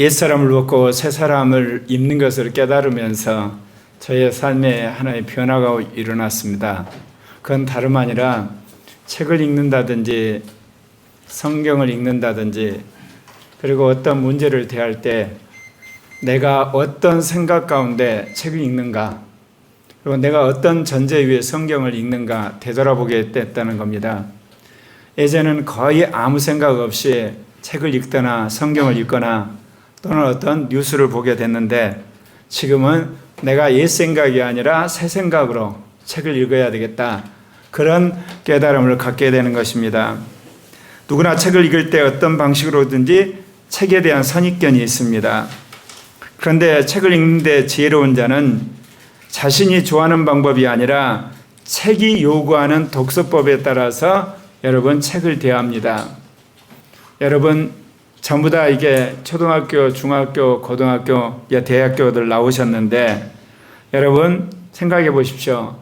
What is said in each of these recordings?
옛사람을 벗고 새사람을 입는 것을 깨달으면서 저의 삶에 하나의 변화가 일어났습니다. 그건 다름 아니라 책을 읽는다든지 성경을 읽는다든지 그리고 어떤 문제를 대할 때 내가 어떤 생각 가운데 책을 읽는가 그리고 내가 어떤 전제 위에 성경을 읽는가 되돌아보게 됐다는 겁니다. 예전에는 거의 아무 생각 없이 책을 읽거나 성경을 읽거나 또는 어떤 뉴스를 보게 됐는데 지금은 내가 옛 생각이 아니라 새 생각으로 책을 읽어야 되겠다. 그런 깨달음을 갖게 되는 것입니다. 누구나 책을 읽을 때 어떤 방식으로든지 책에 대한 선입견이 있습니다. 그런데 책을 읽는데 지혜로운 자는 자신이 좋아하는 방법이 아니라 책이 요구하는 독서법에 따라서 여러분 책을 대합니다. 여러분 전부 다 이게 초등학교, 중학교, 고등학교, 대학교들 나오셨는데 여러분 생각해 보십시오.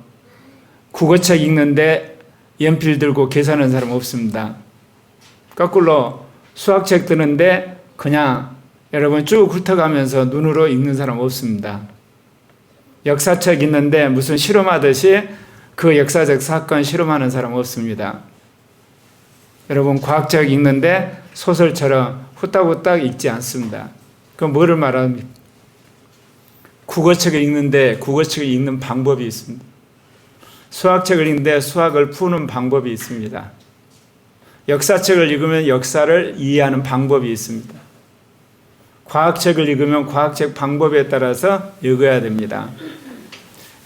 국어책 읽는데 연필 들고 계산하는 사람 없습니다. 거꾸로 수학책 드는데 그냥 여러분 쭉 훑어가면서 눈으로 읽는 사람 없습니다. 역사책 있는데 무슨 실험하듯이 그 역사적 사건 실험하는 사람 없습니다. 여러분 과학책 읽는데 소설처럼 후딱후딱 읽지 않습니다. 그럼 뭐를 말합니까? 국어책을 읽는데 국어책을 읽는 방법이 있습니다. 수학책을 읽는데 수학을 푸는 방법이 있습니다. 역사책을 읽으면 역사를 이해하는 방법이 있습니다. 과학책을 읽으면 과학책 방법에 따라서 읽어야 됩니다.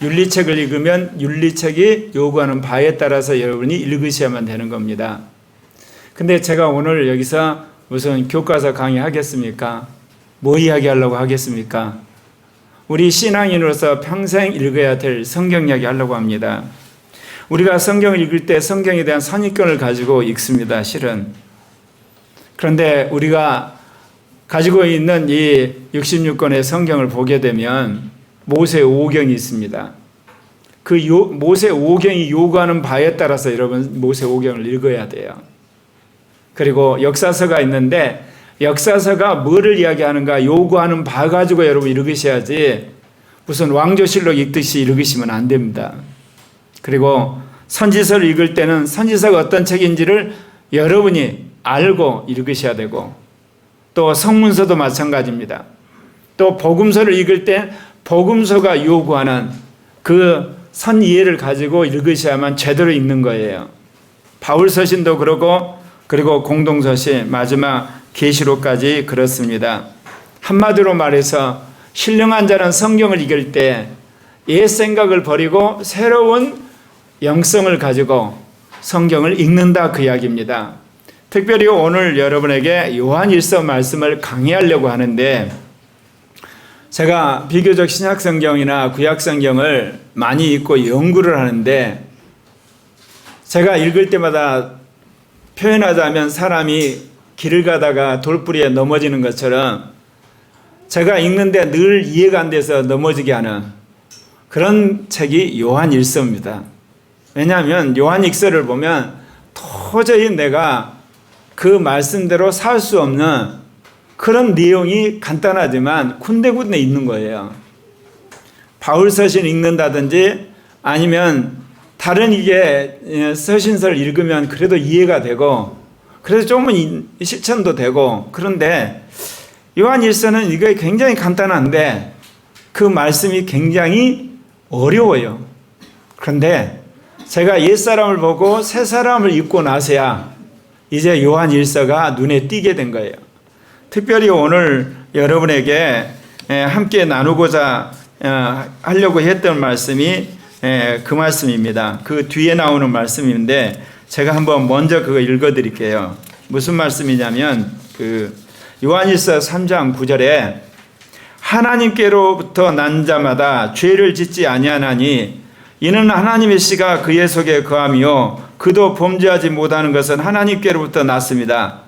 윤리책을 읽으면 윤리책이 요구하는 바에 따라서 여러분이 읽으셔야만 되는 겁니다. 근데 제가 오늘 여기서 무슨 교과서 강의하겠습니까? 뭐 이야기하려고 하겠습니까? 우리 신앙인으로서 평생 읽어야 될 성경 이야기 하려고 합니다. 우리가 성경을 읽을 때 성경에 대한 선입견을 가지고 읽습니다. 실은. 그런데 우리가 가지고 있는 이 66권의 성경을 보게 되면 모세 5경이 있습니다. 그 모세 5경이 요구하는 바에 따라서 여러분 모세 5경을 읽어야 돼요. 그리고 역사서가 있는데 역사서가 뭐를 이야기하는가 요구하는 바 가지고 여러분 읽으셔야지 무슨 왕조실록 읽듯이 읽으시면 안 됩니다. 그리고 선지서를 읽을 때는 선지서가 어떤 책인지를 여러분이 알고 읽으셔야 되고 또 성문서도 마찬가지입니다. 또 복음서를 읽을 때 복음서가 요구하는 그 선 이해를 가지고 읽으셔야만 제대로 읽는 거예요. 바울서신도 그리고 공동서신 마지막 계시록까지 그렇습니다. 한마디로 말해서 신령한 자는 성경을 읽을 때 옛 생각을 버리고 새로운 영성을 가지고 성경을 읽는다 그 이야기입니다. 특별히 오늘 여러분에게 요한일서 말씀을 강의하려고 하는데 제가 비교적 신약성경이나 구약성경을 많이 읽고 연구를 하는데 제가 읽을 때마다 표현하자면 사람이 길을 가다가 돌부리에 넘어지는 것처럼 제가 읽는데 늘 이해가 안 돼서 넘어지게 하는 그런 책이 요한일서입니다. 왜냐하면 요한일서를 보면 도저히 내가 그 말씀대로 살 수 없는 그런 내용이 간단하지만 군데군데 있는 거예요. 바울서신 읽는다든지 아니면 다른 이게 서신서를 읽으면 그래도 이해가 되고 그래서 조금은 실천도 되고 그런데 요한일서는 이게 굉장히 간단한데 그 말씀이 굉장히 어려워요. 그런데 제가 옛사람을 보고 새사람을 읽고 나서야 이제 요한일서가 눈에 띄게 된 거예요. 특별히 오늘 여러분에게 함께 나누고자 하려고 했던 말씀이 그 말씀입니다. 그 뒤에 나오는 말씀인데 제가 한번 먼저 그거 읽어드릴게요. 무슨 말씀이냐면 그 요한일서 3장 9절에 하나님께로부터 난 자마다 죄를 짓지 아니하나니 이는 하나님의 씨가 그의 속에 거하며 그도 범죄하지 못하는 것은 하나님께로부터 났습니다.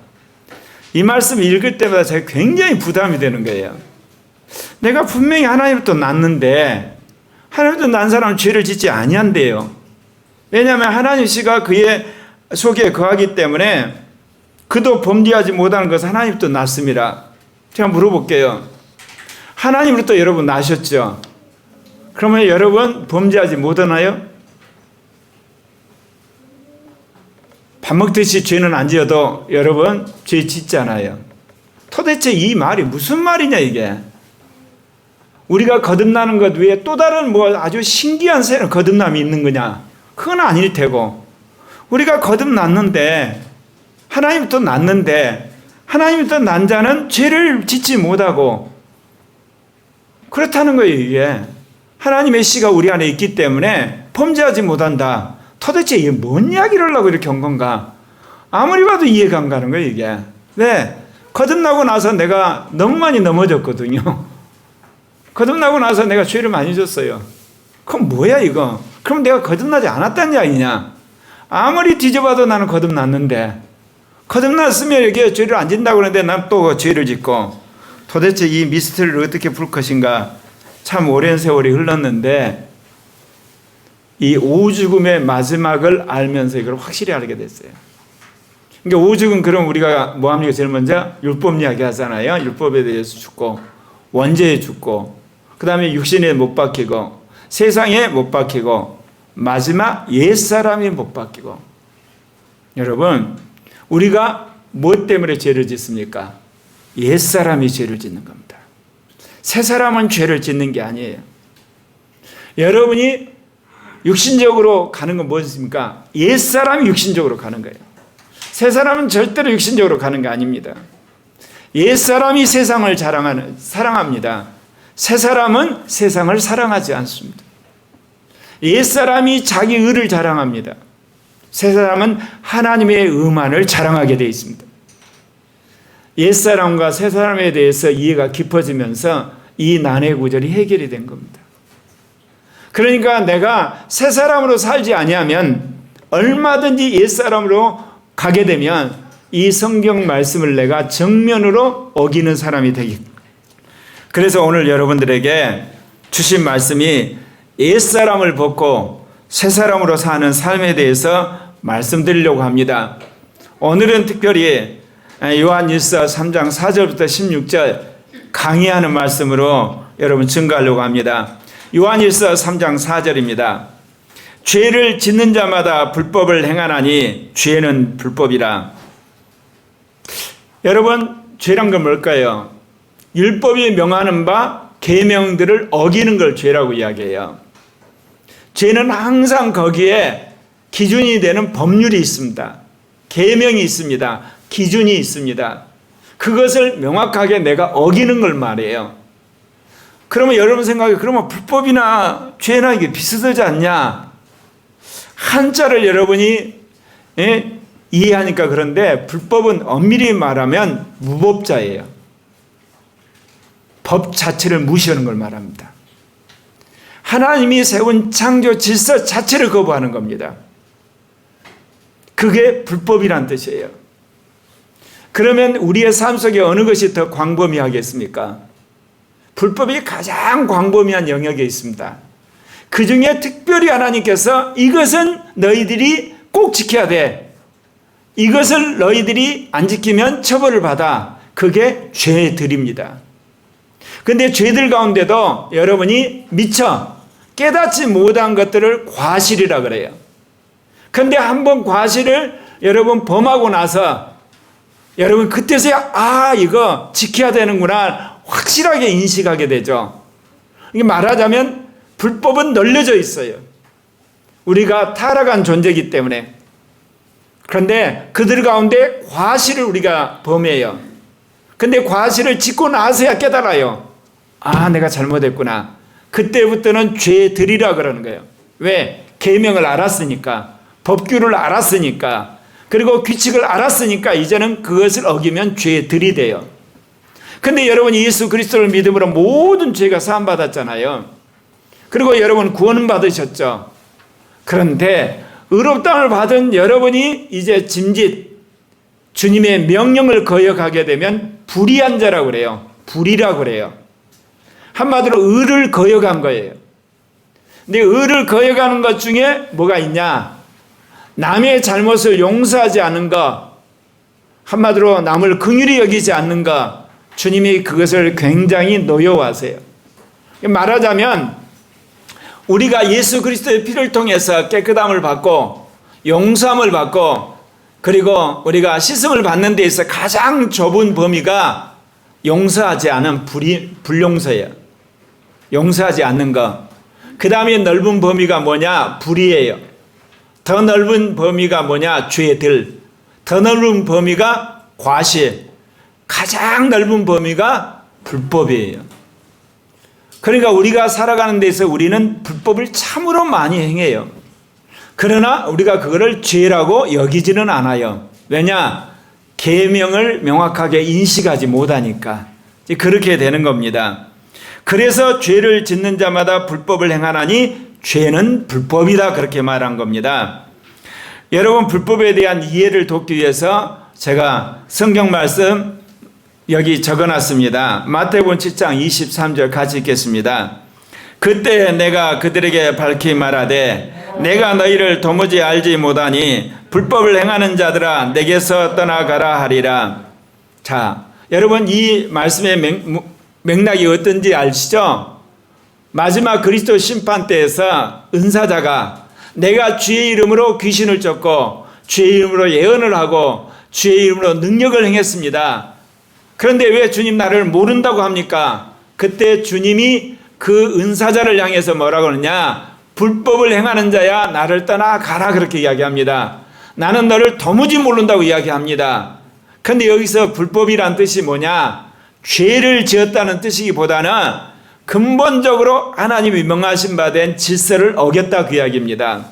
이 말씀 읽을 때마다 제가 굉장히 부담이 되는 거예요. 내가 분명히 하나님부터 났는데 하나님부터 난 사람은 죄를 짓지 아니한대요. 왜냐하면 하나님 씨가 그의 속에 거하기 때문에 그도 범죄하지 못하는 것은 하나님부터 났습니다. 제가 물어볼게요. 하나님으로부터 여러분 나셨죠? 그러면 여러분 범죄하지 못하나요? 밥 먹듯이 죄는 안 지어도 여러분 죄 짓잖아요. 도대체 이 말이 무슨 말이냐 이게. 우리가 거듭나는 것 외에 또 다른 뭐 아주 신기한 새로운 거듭남이 있는 거냐? 그건 아닐 테고, 우리가 거듭났는데 하나님부터 났는데 하나님부터 난 자는 죄를 짓지 못하고 그렇다는 거예요. 이게 하나님의 씨가 우리 안에 있기 때문에 범죄하지 못한다. 도대체 이게 뭔 이야기를 하려고 이렇게 한 건가? 아무리 봐도 이해가 안 가는 거예요. 이게 왜? 거듭나고 나서 내가 너무 많이 넘어졌거든요. 거듭나고 나서 내가 죄를 많이 졌어요. 그럼 뭐야 이거? 그럼 내가 거듭나지 않았다는 이야기냐? 아무리 뒤져봐도 나는 거듭났는데, 거듭났으면 여기에 죄를 안 짓는다고 그러는데 난 또 죄를 짓고, 도대체 이 미스터리를 어떻게 풀 것인가? 참 오랜 세월이 흘렀는데 이 오죽음의 마지막을 알면서 이걸 확실히 알게 됐어요. 그러니까 오죽은, 그럼 우리가 뭐 합니까? 제일 먼저 율법 이야기 하잖아요. 율법에 대해서 죽고 원죄에 죽고, 그 다음에 육신에 못 박히고 세상에 못 박히고 마지막 옛사람이 못 박히고. 여러분, 우리가 무엇 때문에 죄를 짓습니까? 옛사람이 죄를 짓는 겁니다. 새사람은 죄를 짓는 게 아니에요. 여러분이 육신적으로 가는 건 무엇입니까? 옛사람이 육신적으로 가는 거예요. 새사람은 절대로 육신적으로 가는 게 아닙니다. 옛사람이 세상을 사랑합니다. 새사람은 세상을 사랑하지 않습니다. 옛사람이 자기 의를 자랑합니다. 새사람은 하나님의 의만을 자랑하게 되어 있습니다. 옛사람과 새사람에 대해서 이해가 깊어지면서 이 난해 구절이 해결이 된 겁니다. 그러니까 내가 새사람으로 살지 아니하면 얼마든지 옛사람으로 가게 되면 이 성경 말씀을 내가 정면으로 어기는 사람이 되겠다. 그래서 오늘 여러분들에게 주신 말씀이 옛사람을 벗고 새사람으로 사는 삶에 대해서 말씀드리려고 합니다. 오늘은 특별히 요한일서 3장 4절부터 16절 강의하는 말씀으로 여러분 증거하려고 합니다. 요한일서 3장 4절입니다. 죄를 짓는 자마다 불법을 행하나니 죄는 불법이라. 여러분, 죄란 건 뭘까요? 율법이 명하는 바 계명들을 어기는 걸 죄라고 이야기해요. 죄는 항상 거기에 기준이 되는 법률이 있습니다. 계명이 있습니다. 기준이 있습니다. 그것을 명확하게 내가 어기는 걸 말해요. 그러면 여러분 생각에, 그러면 불법이나 죄나 이게 비슷하지 않냐? 한자를 여러분이 이해하니까 그런데, 불법은 엄밀히 말하면 무법자예요. 법 자체를 무시하는 걸 말합니다. 하나님이 세운 창조 질서 자체를 거부하는 겁니다. 그게 불법이란 뜻이에요. 그러면 우리의 삶 속에 어느 것이 더 광범위하겠습니까? 불법이 가장 광범위한 영역에 있습니다. 그 중에 특별히 하나님께서 이것은 너희들이 꼭 지켜야 돼, 이것을 너희들이 안 지키면 처벌을 받아. 그게 죄들입니다. 그런데 죄들 가운데도 여러분이 미처 깨닫지 못한 것들을 과실이라 그래요. 그런데 한번 과실을 여러분 범하고 나서 여러분 그때서야 이거 지켜야 되는구나 확실하게 인식하게 되죠. 이게 말하자면 불법은 널려져 있어요. 우리가 타락한 존재이기 때문에. 그런데 그들 가운데 과실을 우리가 범해요. 근데 과실을 짓고 나서야 깨달아요. 내가 잘못했구나. 그때부터는 죄들이라 그러는 거예요. 왜? 계명을 알았으니까, 법규를 알았으니까, 그리고 규칙을 알았으니까 이제는 그것을 어기면 죄들이 돼요. 근데 여러분, 예수 그리스도를 믿음으로 모든 죄가 사함받았잖아요. 그리고 여러분 구원 받으셨죠. 그런데 의롭다함을 받은 여러분이 이제 짐짓 주님의 명령을 거역하게 되면 불의한 자라고 그래요. 불의라고 그래요. 한마디로 의를 거역한 거예요. 근데 의를 거역하는 것 중에 뭐가 있냐? 남의 잘못을 용서하지 않는 것, 한마디로 남을 긍휼히 여기지 않는 것, 주님이 그것을 굉장히 노여워하세요. 말하자면 우리가 예수 그리스도의 피를 통해서 깨끗함을 받고 용서함을 받고 그리고 우리가 씻음을 받는 데 있어 가장 좁은 범위가 용서하지 않은 불용서예요. 용서하지 않는 것. 그 다음에 넓은 범위가 뭐냐? 불의예요. 더 넓은 범위가 뭐냐? 죄들. 더 넓은 범위가 과실. 가장 넓은 범위가 불법이에요. 그러니까 우리가 살아가는 데서 우리는 불법을 참으로 많이 행해요. 그러나 우리가 그거를 죄라고 여기지는 않아요. 왜냐? 계명을 명확하게 인식하지 못하니까. 그렇게 되는 겁니다. 그래서 죄를 짓는 자마다 불법을 행하나니 죄는 불법이다, 그렇게 말한 겁니다. 여러분, 불법에 대한 이해를 돕기 위해서 제가 성경 말씀 여기 적어놨습니다. 마태복음 7장 23절 같이 읽겠습니다. 그때 내가 그들에게 밝히 말하되 내가 너희를 도무지 알지 못하니 불법을 행하는 자들아 내게서 떠나가라 하리라. 자, 여러분, 이 말씀의 맥락이 어떤지 아시죠? 마지막 그리스도 심판 때에서 은사자가 내가 주의 이름으로 귀신을 쫓고 주의 이름으로 예언을 하고 주의 이름으로 능력을 행했습니다. 그런데 왜 주님 나를 모른다고 합니까? 그때 주님이 그 은사자를 향해서 뭐라고 하느냐? 불법을 행하는 자야 나를 떠나가라, 그렇게 이야기합니다. 나는 너를 도무지 모른다고 이야기합니다. 그런데 여기서 불법이란 뜻이 뭐냐? 죄를 지었다는 뜻이기보다는 근본적으로 하나님이 명하신 바 된 질서를 어겼다, 그 이야기입니다.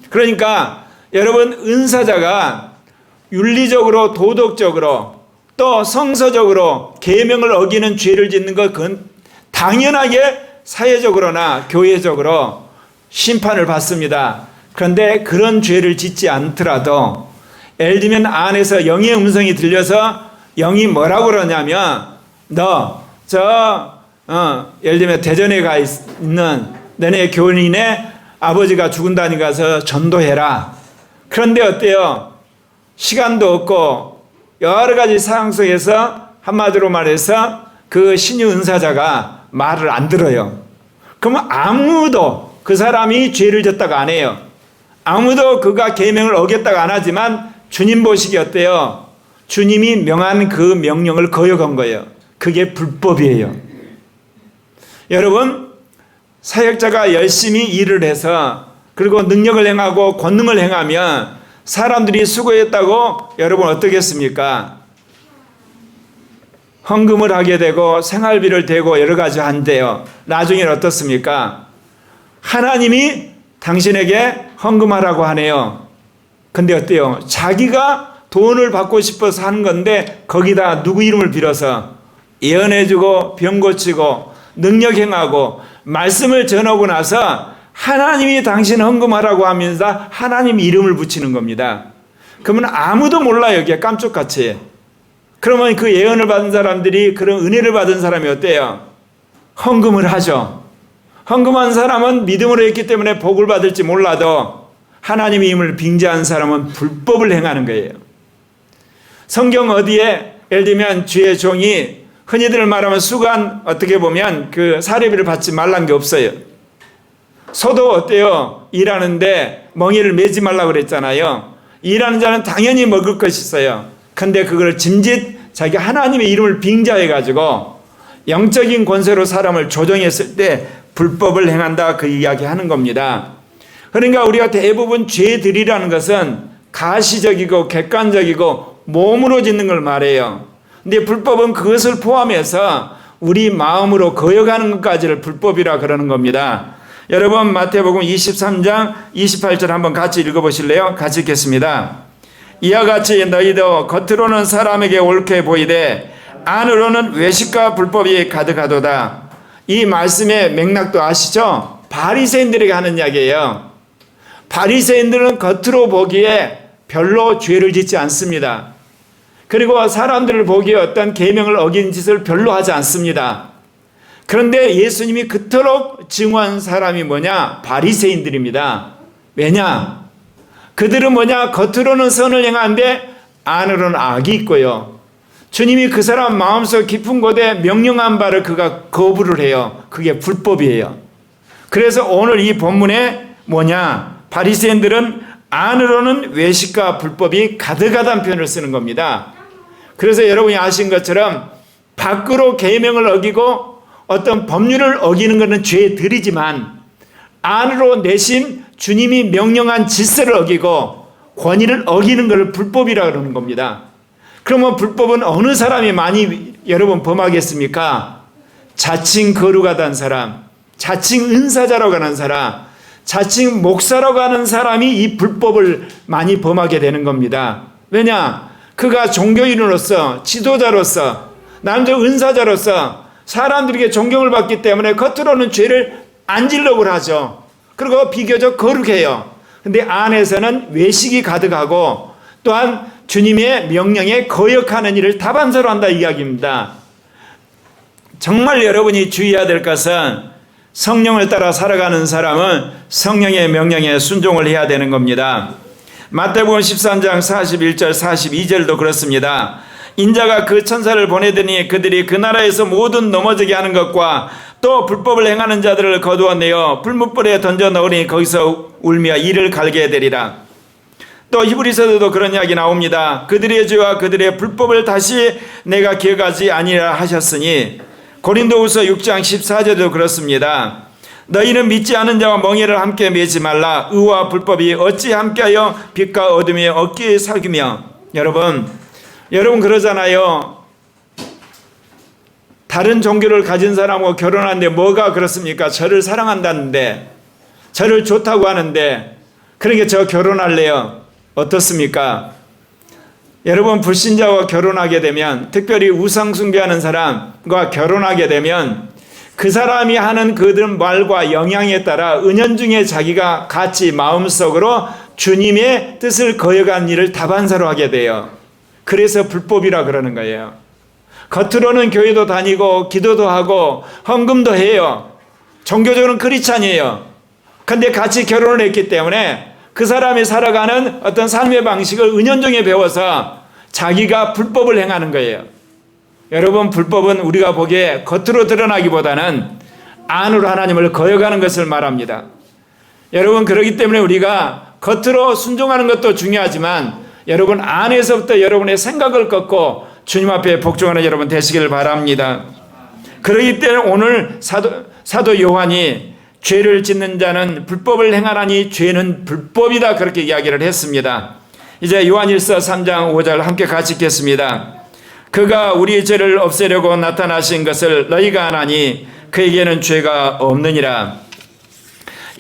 그러니까 여러분, 은사자가 윤리적으로 도덕적으로 또 성서적으로 계명을 어기는 죄를 짓는 것, 그건 당연하게 사회적으로나 교회적으로 심판을 받습니다. 그런데 그런 죄를 짓지 않더라도 예를 들면 안에서 영의 음성이 들려서 영이 뭐라고 그러냐면 예를 들면 대전에 가 있는 너네 교인의 아버지가 죽은다니 가서 전도해라. 그런데 어때요? 시간도 없고 여러 가지 상황 속에서 한마디로 말해서 그 신유 은사자가 말을 안 들어요. 그러면 아무도 그 사람이 죄를 졌다가 안 해요. 아무도 그가 계명을 어겼다가 안 하지만 주님 보시기 어때요? 주님이 명한 그 명령을 거역한 거예요. 그게 불법이에요. 여러분, 사역자가 열심히 일을 해서 그리고 능력을 행하고 권능을 행하면 사람들이 수고했다고 여러분 어떻겠습니까? 헌금을 하게 되고 생활비를 대고 여러 가지 한대요. 나중엔 어떻습니까? 하나님이 당신에게 헌금하라고 하네요. 근데 어때요? 자기가 돈을 받고 싶어서 하는 건데 거기다 누구 이름을 빌어서 예언해주고 병 고치고 능력 행하고 말씀을 전하고 나서 하나님이 당신 헌금하라고 하면서 하나님 이름을 붙이는 겁니다. 그러면 아무도 몰라요. 여기에 깜짝같이. 그러면 그 예언을 받은 사람들이, 그런 은혜를 받은 사람이 어때요? 헌금을 하죠. 헌금한 사람은 믿음으로 했기 때문에 복을 받을지 몰라도 하나님의 힘을 빙자한 사람은 불법을 행하는 거예요. 성경 어디에 예를 들면 주의 종이 흔히들 말하면 수간, 어떻게 보면 그 사례비를 받지 말란 게 없어요. 소도 어때요? 일하는데 멍이를 매지 말라고 그랬잖아요. 일하는 자는 당연히 먹을 것이 있어요. 근데 그걸 짐짓 자기 하나님의 이름을 빙자해 가지고 영적인 권세로 사람을 조종했을 때 불법을 행한다, 그 이야기 하는 겁니다. 그러니까 우리가 대부분 죄들이라는 것은 가시적이고 객관적이고 몸으로 짓는 걸 말해요. 근데 불법은 그것을 포함해서 우리 마음으로 거역하는 것까지를 불법이라 그러는 겁니다. 여러분, 마태복음 23장 28절 한번 같이 읽어보실래요? 같이 읽겠습니다. 이와 같이 너희도 겉으로는 사람에게 옳게 보이되 안으로는 외식과 불법이 가득하도다. 이 말씀의 맥락도 아시죠? 바리새인들에게 하는 이야기예요. 바리새인들은 겉으로 보기에 별로 죄를 짓지 않습니다. 그리고 사람들을 보기에 어떤 계명을 어긴 짓을 별로 하지 않습니다. 그런데 예수님이 그토록 증오한 사람이 뭐냐? 바리새인들입니다. 왜냐? 그들은 뭐냐? 겉으로는 선을 행하는데 안으로는 악이 있고요. 주님이 그 사람 마음속 깊은 곳에 명령한 바를 그가 거부를 해요. 그게 불법이에요. 그래서 오늘 이 본문에 뭐냐? 바리새인들은 안으로는 외식과 불법이 가득하다는 표현을 쓰는 겁니다. 그래서 여러분이 아신 것처럼 밖으로 계명을 어기고 어떤 법률을 어기는 것은 죄들이지만 안으로 내심 주님이 명령한 질서를 어기고 권위를 어기는 것을 불법이라고 그러는 겁니다. 그러면 불법은 어느 사람이 많이 여러분 범하겠습니까? 자칭 거룩하다는 사람, 자칭 은사자라고 하는 사람, 자칭 목사라고 하는 사람이 이 불법을 많이 범하게 되는 겁니다. 왜냐? 그가 종교인으로서, 지도자로서, 남자 은사자로서 사람들에게 존경을 받기 때문에 겉으로는 죄를 안 지려고 하죠. 그리고 비교적 거룩해요. 근데 안에서는 외식이 가득하고 또한 주님의 명령에 거역하는 일을 다반사로 한다 이야기입니다. 정말 여러분이 주의해야 될 것은 성령을 따라 살아가는 사람은 성령의 명령에 순종을 해야 되는 겁니다. 마태복음 13장 41절 42절도 그렇습니다. 인자가 그 천사를 보내더니 그들이 그 나라에서 모든 넘어지게 하는 것과 또 불법을 행하는 자들을 거두어내어 불못불에 던져 넣으니 거기서 울며 이를 갈게 되리라. 또 히브리서에도 그런 이야기 나옵니다. 그들의 죄와 그들의 불법을 다시 내가 기억하지 아니라 하셨으니 고린도후서 6장 14절도 그렇습니다. 너희는 믿지 않은 자와 멍에를 함께 매지 말라. 의와 불법이 어찌 함께하여 빛과 어둠이 어깨에 사귀며. 여러분 그러잖아요. 다른 종교를 가진 사람하고 결혼하는데 뭐가 그렇습니까? 저를 사랑한다는데, 저를 좋다고 하는데, 그러니까 저 결혼할래요. 어떻습니까? 여러분 불신자와 결혼하게 되면, 특별히 우상 숭배하는 사람과 결혼하게 되면 그 사람이 하는 그들 말과 영향에 따라 은연중에 자기가 같이 마음속으로 주님의 뜻을 거역한 일을 다반사로 하게 돼요. 그래서 불법이라 그러는 거예요. 겉으로는 교회도 다니고 기도도 하고 헌금도 해요. 종교적으로는 크리스찬이에요. 근데 같이 결혼을 했기 때문에 그 사람이 살아가는 어떤 삶의 방식을 은연중에 배워서 자기가 불법을 행하는 거예요. 여러분 불법은 우리가 보기에 겉으로 드러나기보다는 안으로 하나님을 거역하는 것을 말합니다. 여러분 그렇기 때문에 우리가 겉으로 순종하는 것도 중요하지만 여러분 안에서부터 여러분의 생각을 꺾고 주님 앞에 복종하는 여러분 되시기를 바랍니다. 그렇기 때문에 오늘 사도 요한이 죄를 짓는 자는 불법을 행하나니 죄는 불법이다 그렇게 이야기를 했습니다. 이제 요한일서 3장 5절 함께 같이 읽겠습니다. 그가 우리의 죄를 없애려고 나타나신 것을 너희가 아나니 그에게는 죄가 없느니라.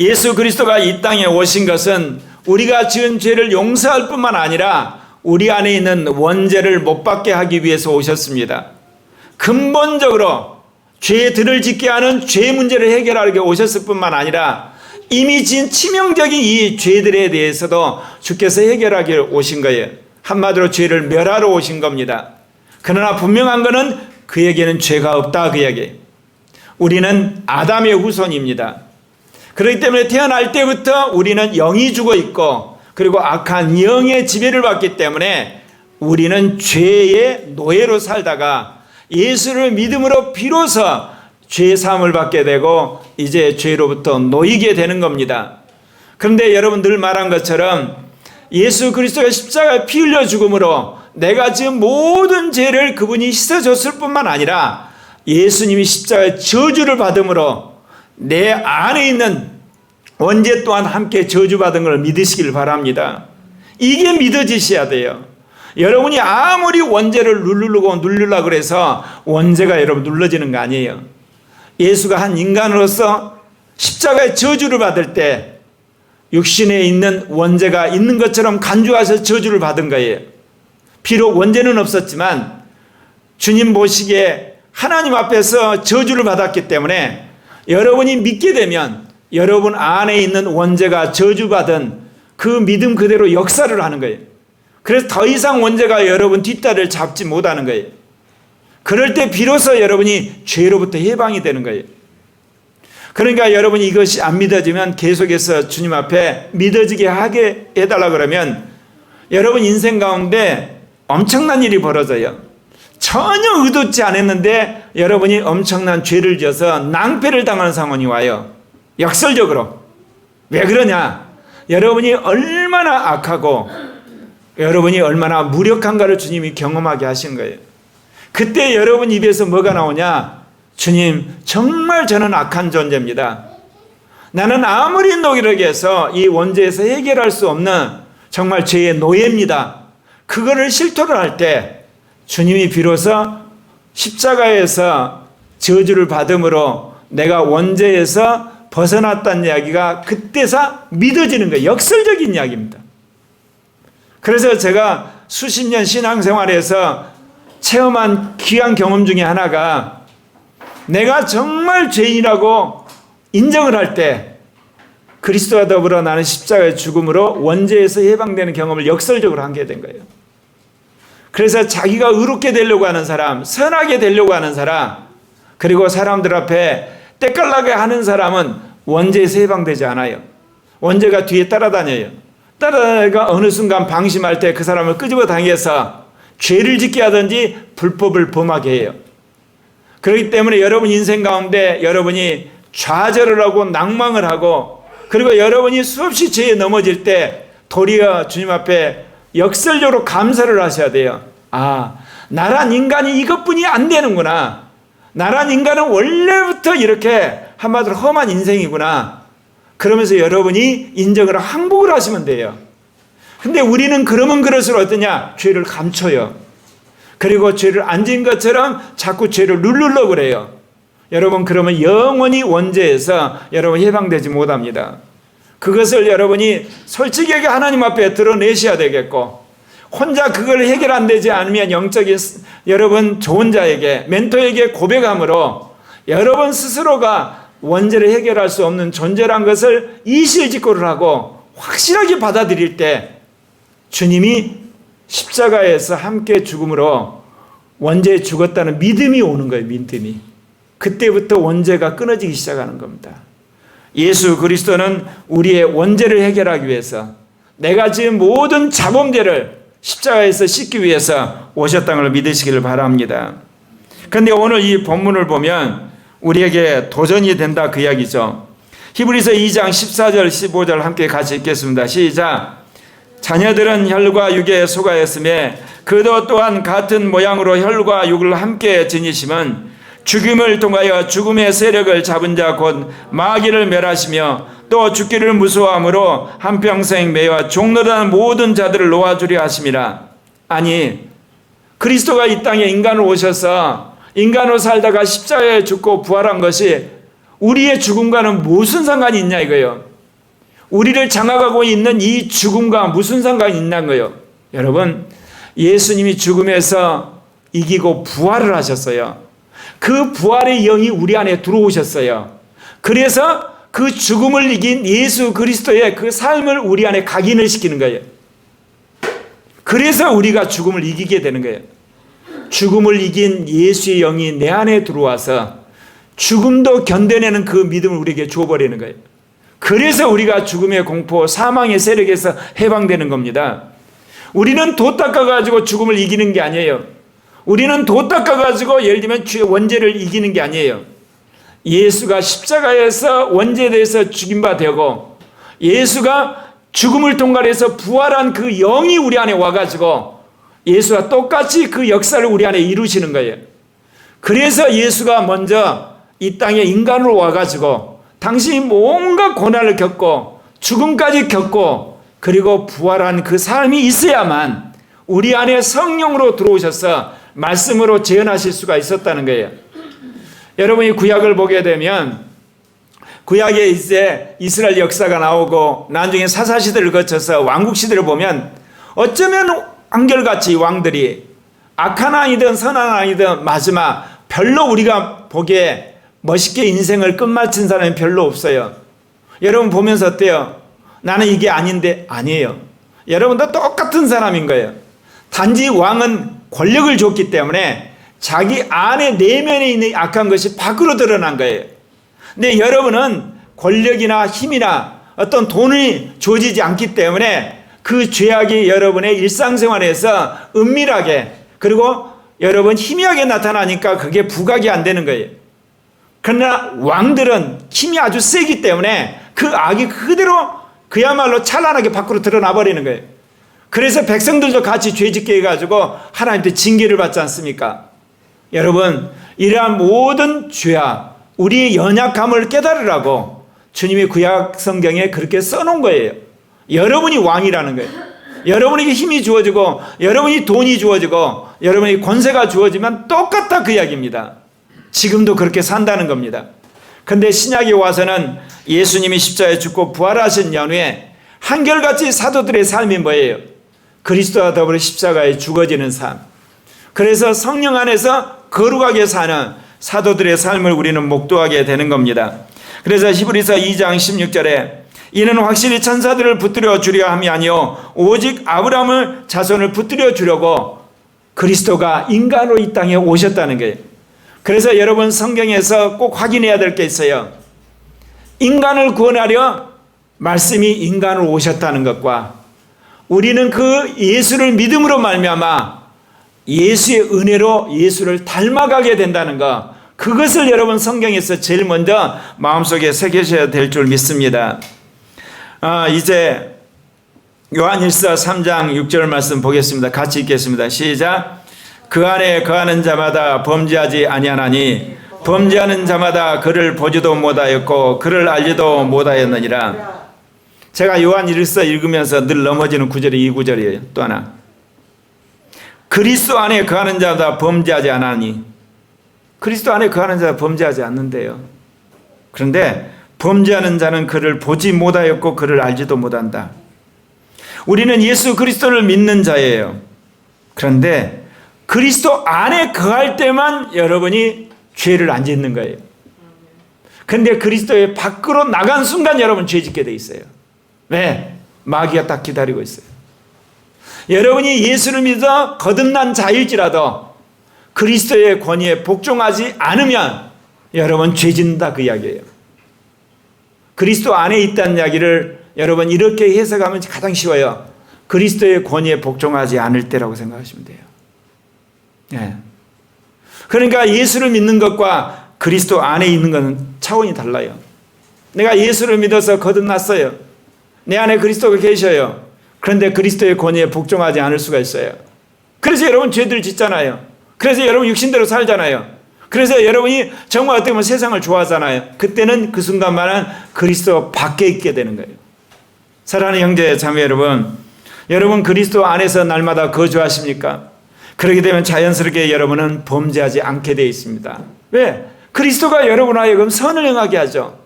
예수 그리스도가 이 땅에 오신 것은 우리가 지은 죄를 용서할 뿐만 아니라 우리 안에 있는 원죄를 못 받게 하기 위해서 오셨습니다. 근본적으로 죄들을 짓게 하는 죄 문제를 해결하기 오셨을 뿐만 아니라 이미 지은 치명적인 이 죄들에 대해서도 주께서 해결하기 오신 거예요. 한마디로 죄를 멸하러 오신 겁니다. 그러나 분명한 것은 그에게는 죄가 없다 그 이야기. 우리는 아담의 후손입니다. 그렇기 때문에 태어날 때부터 우리는 영이 죽어 있고 그리고 악한 영의 지배를 받기 때문에 우리는 죄의 노예로 살다가 예수를 믿음으로 비로소 죄 사함을 받게 되고 이제 죄로부터 놓이게 되는 겁니다. 그런데 여러분 늘 말한 것처럼 예수 그리스도가 십자가에 피 흘려 죽음으로 내가 지은 모든 죄를 그분이 씻어줬을 뿐만 아니라 예수님이 십자가에 저주를 받음으로 내 안에 있는 원죄 또한 함께 저주받은 걸 믿으시길 바랍니다. 이게 믿어지셔야 돼요. 여러분이 아무리 원죄를 누르려고 그래서 원죄가 여러분 눌러지는 거 아니에요. 예수가 한 인간으로서 십자가의 저주를 받을 때 육신에 있는 원죄가 있는 것처럼 간주하셔서 저주를 받은 거예요. 비록 원죄는 없었지만 주님 보시기에 하나님 앞에서 저주를 받았기 때문에 여러분이 믿게 되면 여러분 안에 있는 원죄가 저주받은 그 믿음 그대로 역사를 하는 거예요. 그래서 더 이상 원죄가 여러분 뒷다리를 잡지 못하는 거예요. 그럴 때 비로소 여러분이 죄로부터 해방이 되는 거예요. 그러니까 여러분이 이것이 안 믿어지면 계속해서 주님 앞에 믿어지게 하게 해달라 그러면 여러분 인생 가운데 엄청난 일이 벌어져요. 전혀 의도치 않았는데 여러분이 엄청난 죄를 지어서 낭패를 당하는 상황이 와요. 역설적으로. 왜 그러냐? 여러분이 얼마나 악하고 여러분이 얼마나 무력한가를 주님이 경험하게 하신 거예요. 그때 여러분 입에서 뭐가 나오냐? 주님, 정말 저는 악한 존재입니다. 나는 아무리 노력해서 이 원죄에서 해결할 수 없는 정말 죄의 노예입니다. 그거를 실토를 할 때 주님이 비로소 십자가에서 저주를 받음으로 내가 원죄에서 벗어났다는 이야기가 그때서 믿어지는 거예요. 역설적인 이야기입니다. 그래서 제가 수십 년 신앙생활에서 체험한 귀한 경험 중에 하나가 내가 정말 죄인이라고 인정을 할 때 그리스도와 더불어 나는 십자가의 죽음으로 원죄에서 해방되는 경험을 역설적으로 하게 된 거예요. 그래서 자기가 의롭게 되려고 하는 사람, 선하게 되려고 하는 사람, 그리고 사람들 앞에 때깔나게 하는 사람은 원죄에서 해방되지 않아요. 원죄가 뒤에 따라다녀요. 따라다니가 어느 순간 방심할 때 그 사람을 끄집어 당겨서 죄를 짓게 하든지 불법을 범하게 해요. 그렇기 때문에 여러분 인생 가운데 여러분이 좌절을 하고 낭망을 하고 그리고 여러분이 수없이 죄에 넘어질 때 도리어 주님 앞에 역설적으로 감사를 하셔야 돼요. 아, 나란 인간이 이것뿐이 안 되는구나. 나란 인간은 원래부터 이렇게 한마디로 험한 인생이구나. 그러면서 여러분이 인정을 항복을 하시면 돼요. 근데 우리는 그러면 그럴수록 어떠냐? 죄를 감춰요. 그리고 죄를 안 지은 것처럼 자꾸 죄를 누르려고 그래요. 여러분 그러면 영원히 원죄에서 여러분 해방되지 못합니다. 그것을 여러분이 솔직하게 하나님 앞에 드러내셔야 되겠고 혼자 그걸 해결 안 되지 않으면 영적인 여러분 좋은 자에게 멘토에게 고백함으로 여러분 스스로가 원죄를 해결할 수 없는 존재란 것을 이실직고를 하고 확실하게 받아들일 때 주님이 십자가에서 함께 죽음으로 원죄에 죽었다는 믿음이 오는 거예요. 믿음이. 그때부터 원죄가 끊어지기 시작하는 겁니다. 예수 그리스도는 우리의 원죄를 해결하기 위해서 내가 지은 모든 자범죄를 십자가에서 씻기 위해서 오셨다는 걸 믿으시기를 바랍니다. 그런데 오늘 이 본문을 보면 우리에게 도전이 된다 그 이야기죠. 히브리서 2장 14절 15절 함께 같이 읽겠습니다. 시작. 자녀들은 혈과 육에 속하였으며 그도 또한 같은 모양으로 혈과 육을 함께 지니심은 죽임을 통하여 죽음의 세력을 잡은 자 곧 마귀를 멸하시며 또 죽기를 무서워함으로 한평생 매와 종로라는 모든 자들을 놓아주려 하심이라. 아니 그리스도가 이 땅에 인간으로 오셔서 인간으로 살다가 십자가에 죽고 부활한 것이 우리의 죽음과는 무슨 상관이 있냐 이거예요. 우리를 장악하고 있는 이 죽음과 무슨 상관이 있냐는 거예요. 여러분 예수님이 죽음에서 이기고 부활을 하셨어요. 그 부활의 영이 우리 안에 들어오셨어요. 그래서 그 죽음을 이긴 예수 그리스도의 그 삶을 우리 안에 각인을 시키는 거예요. 그래서 우리가 죽음을 이기게 되는 거예요. 죽음을 이긴 예수의 영이 내 안에 들어와서 죽음도 견뎌내는 그 믿음을 우리에게 주어버리는 거예요. 그래서 우리가 죽음의 공포, 사망의 세력에서 해방되는 겁니다. 우리는 도 닦아가지고 죽음을 이기는 게 아니에요. 우리는 도 닦아가지고 예를 들면 원죄를 이기는 게 아니에요. 예수가 십자가에서 원죄에 대해서 죽임 바 되고 예수가 죽음을 통과해서 부활한 그 영이 우리 안에 와가지고 예수와 똑같이 그 역사를 우리 안에 이루시는 거예요. 그래서 예수가 먼저 이 땅에 인간으로 와가지고 당신이 뭔가 고난을 겪고 죽음까지 겪고 그리고 부활한 그 삶이 있어야만 우리 안에 성령으로 들어오셔서 말씀으로 재현하실 수가 있었다는 거예요. 여러분이 구약을 보게 되면 구약에 이제 이스라엘 역사가 나오고 나중에 사사시대를 거쳐서 왕국시대를 보면 어쩌면 한결같이 왕들이 악한 왕이든 선한 왕이든 마지막 별로 우리가 보기에 멋있게 인생을 끝마친 사람이 별로 없어요. 여러분 보면서 어때요? 나는 이게 아닌데 아니에요. 여러분도 똑같은 사람인 거예요. 단지 왕은 권력을 줬기 때문에 자기 안에 내면에 있는 악한 것이 밖으로 드러난 거예요. 근데 여러분은 권력이나 힘이나 어떤 돈이 주어지지 않기 때문에 그 죄악이 여러분의 일상생활에서 은밀하게 그리고 여러분 희미하게 나타나니까 그게 부각이 안 되는 거예요. 그러나 왕들은 힘이 아주 세기 때문에 그 악이 그대로 그야말로 찬란하게 밖으로 드러나 버리는 거예요. 그래서 백성들도 같이 죄짓게 해가지고 하나님한테 징계를 받지 않습니까? 여러분, 이러한 모든 죄악, 우리의 연약함을 깨달으라고 주님이 구약 성경에 그렇게 써놓은 거예요. 여러분이 왕이라는 거예요. 여러분에게 힘이 주어지고 여러분이 돈이 주어지고 여러분에게 권세가 주어지면 똑같다 그 이야기입니다. 지금도 그렇게 산다는 겁니다. 그런데 신약에 와서는 예수님이 십자가에 죽고 부활하신 연후에 한결같이 사도들의 삶이 뭐예요? 그리스도와 더불어 십자가에 죽어지는 삶. 그래서 성령 안에서 거룩하게 사는 사도들의 삶을 우리는 목도하게 되는 겁니다. 그래서 히브리서 2장 16절에 이는 확실히 천사들을 붙들어 주려 함이 아니요 오직 아브라함의 자손을 붙들어 주려고 그리스도가 인간으로 이 땅에 오셨다는 거예요. 그래서 여러분 성경에서 꼭 확인해야 될 게 있어요. 인간을 구원하려 말씀이 인간으로 오셨다는 것과 우리는 그 예수를 믿음으로 말미암아 예수의 은혜로 예수를 닮아가게 된다는 것, 그것을 여러분 성경에서 제일 먼저 마음속에 새기셔야 될 줄 믿습니다. 이제 요한일서 3장 6절 말씀 보겠습니다. 같이 읽겠습니다. 시작. 그 안에 거하는 자마다 범죄하지 아니하나니 범죄하는 자마다 그를 보지도 못하였고 그를 알지도 못하였느니라. 제가 요한일서 읽으면서 늘 넘어지는 구절이 이 구절이에요. 또 하나, 그리스도 안에 거하는 자마다 범죄하지 않으니. 그리스도 안에 거하는 자가 범죄하지 않는데요. 그런데 범죄하는 자는 그를 보지 못하였고 그를 알지도 못한다. 우리는 예수 그리스도를 믿는 자예요. 그런데 그리스도 안에 거할 때만 여러분이 죄를 안 짓는 거예요. 그런데 그리스도의 밖으로 나간 순간 여러분 죄 짓게 돼 있어요. 왜? 마귀가 딱 기다리고 있어요. 여러분이 예수를 믿어 거듭난 자일지라도 그리스도의 권위에 복종하지 않으면 여러분 죄 짓는다 그 이야기예요. 그리스도 안에 있다는 이야기를 여러분 이렇게 해석하면 가장 쉬워요. 그리스도의 권위에 복종하지 않을 때라고 생각하시면 돼요. 네. 그러니까 예수를 믿는 것과 그리스도 안에 있는 것은 차원이 달라요. 내가 예수를 믿어서 거듭났어요. 내 안에 그리스도가 계셔요. 그런데 그리스도의 권위에 복종하지 않을 수가 있어요. 그래서 여러분 죄들 짓잖아요. 그래서 여러분 육신대로 살잖아요. 그래서 여러분이 정말 어떻게 보면 세상을 좋아하잖아요. 그때는 그 순간만은 그리스도 밖에 있게 되는 거예요. 사랑하는 형제 자매 여러분, 여러분 그리스도 안에서 날마다 거주하십니까? 그렇게 되면 자연스럽게 여러분은 범죄하지 않게 되어 있습니다. 왜? 그리스도가 여러분 하여금 선을 행하게 하죠.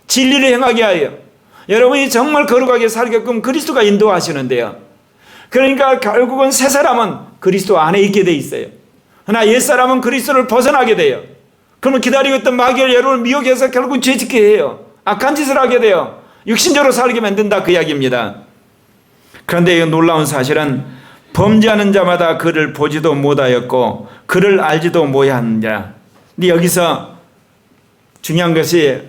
진리를 행하게 하여 여러분이 정말 거룩하게 살게끔 그리스도가 인도하시는데요. 그러니까 결국은 새 사람은 그리스도 안에 있게 돼 있어요. 그러나 옛사람은 그리스도를 벗어나게 돼요. 그러면 기다리고 있던 마귀를 여러분을 미혹해서 결국 죄짓게 해요. 악한 짓을 하게 돼요. 육신적으로 살게 만든다 그 이야기입니다. 그런데 이 놀라운 사실은 범죄하는 자마다 그를 보지도 못하였고 그를 알지도 못하느니라. 근데 여기서 중요한 것이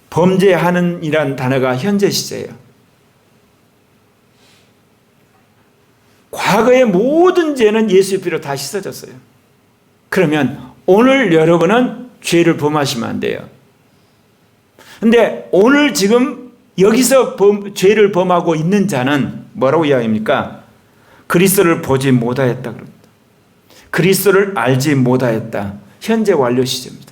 범죄하는 이란 단어가 현재 시제예요. 과거의 모든 죄는 예수의 피로 다 씻어졌어요. 그러면 오늘 여러분은 죄를 범하시면 안 돼요. 그런데 오늘 지금 여기서 죄를 범하고 있는 자는 뭐라고 이야기합니까? 그리스도를 보지 못하였다 그럽니다. 그리스도를 알지 못하였다. 현재 완료 시제입니다.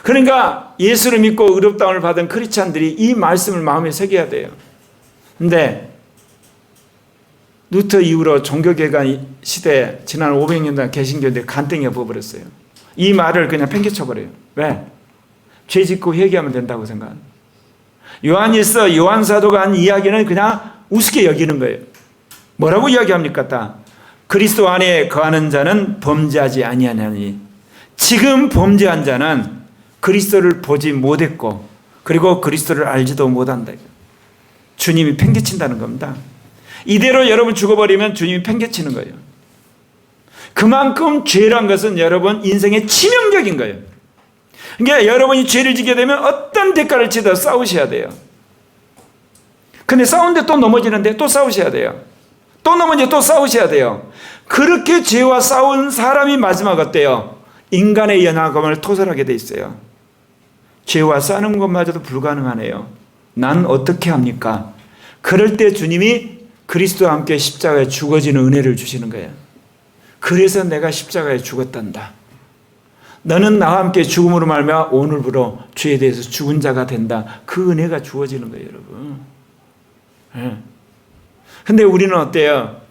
그러니까 예수를 믿고 의롭다움을 받은 크리스찬들이 이 말씀을 마음에 새겨야 돼요. 그런데 루터 이후로 종교개혁 시대에 지난 500년 동안 개신교인들이 간땡이가 부어버렸어요. 이 말을 그냥 팽개쳐버려요. 왜? 죄 짓고 회개하면 된다고 생각합니다. 요한일서 요한사도가 한 이야기는 그냥 우습게 여기는 거예요. 뭐라고 이야기합니까? 그리스도 안에 거하는 자는 범죄하지 아니하나니. 지금 범죄한 자는 그리스도를 보지 못했고 그리고 그리스도를 알지도 못한다. 주님이 팽개친다는 겁니다. 이대로 여러분 죽어버리면 주님이 팽개치는 거예요. 그만큼 죄란 것은 여러분 인생의 치명적인 거예요. 그러니까 여러분이 죄를 지게 되면 어떤 대가를 치더 싸우셔야 돼요. 근데 싸우는데 또 넘어지는데 또 싸우셔야 돼요. 또 넘어져 또 싸우셔야 돼요. 그렇게 죄와 싸운 사람이 마지막 어때요? 인간의 연약함을 토설하게 돼 있어요. 죄와 싸우는 것마저도 불가능하네요. 난 어떻게 합니까? 그럴 때 주님이 그리스도와 함께 십자가에 죽어지는 은혜를 주시는 거예요. 그래서 내가 십자가에 죽었단다. 너는 나와 함께 죽음으로 말미암아 오늘부로 죄에 대해서 죽은 자가 된다. 그 은혜가 주어지는 거예요, 여러분. 근데 우리는 어때요?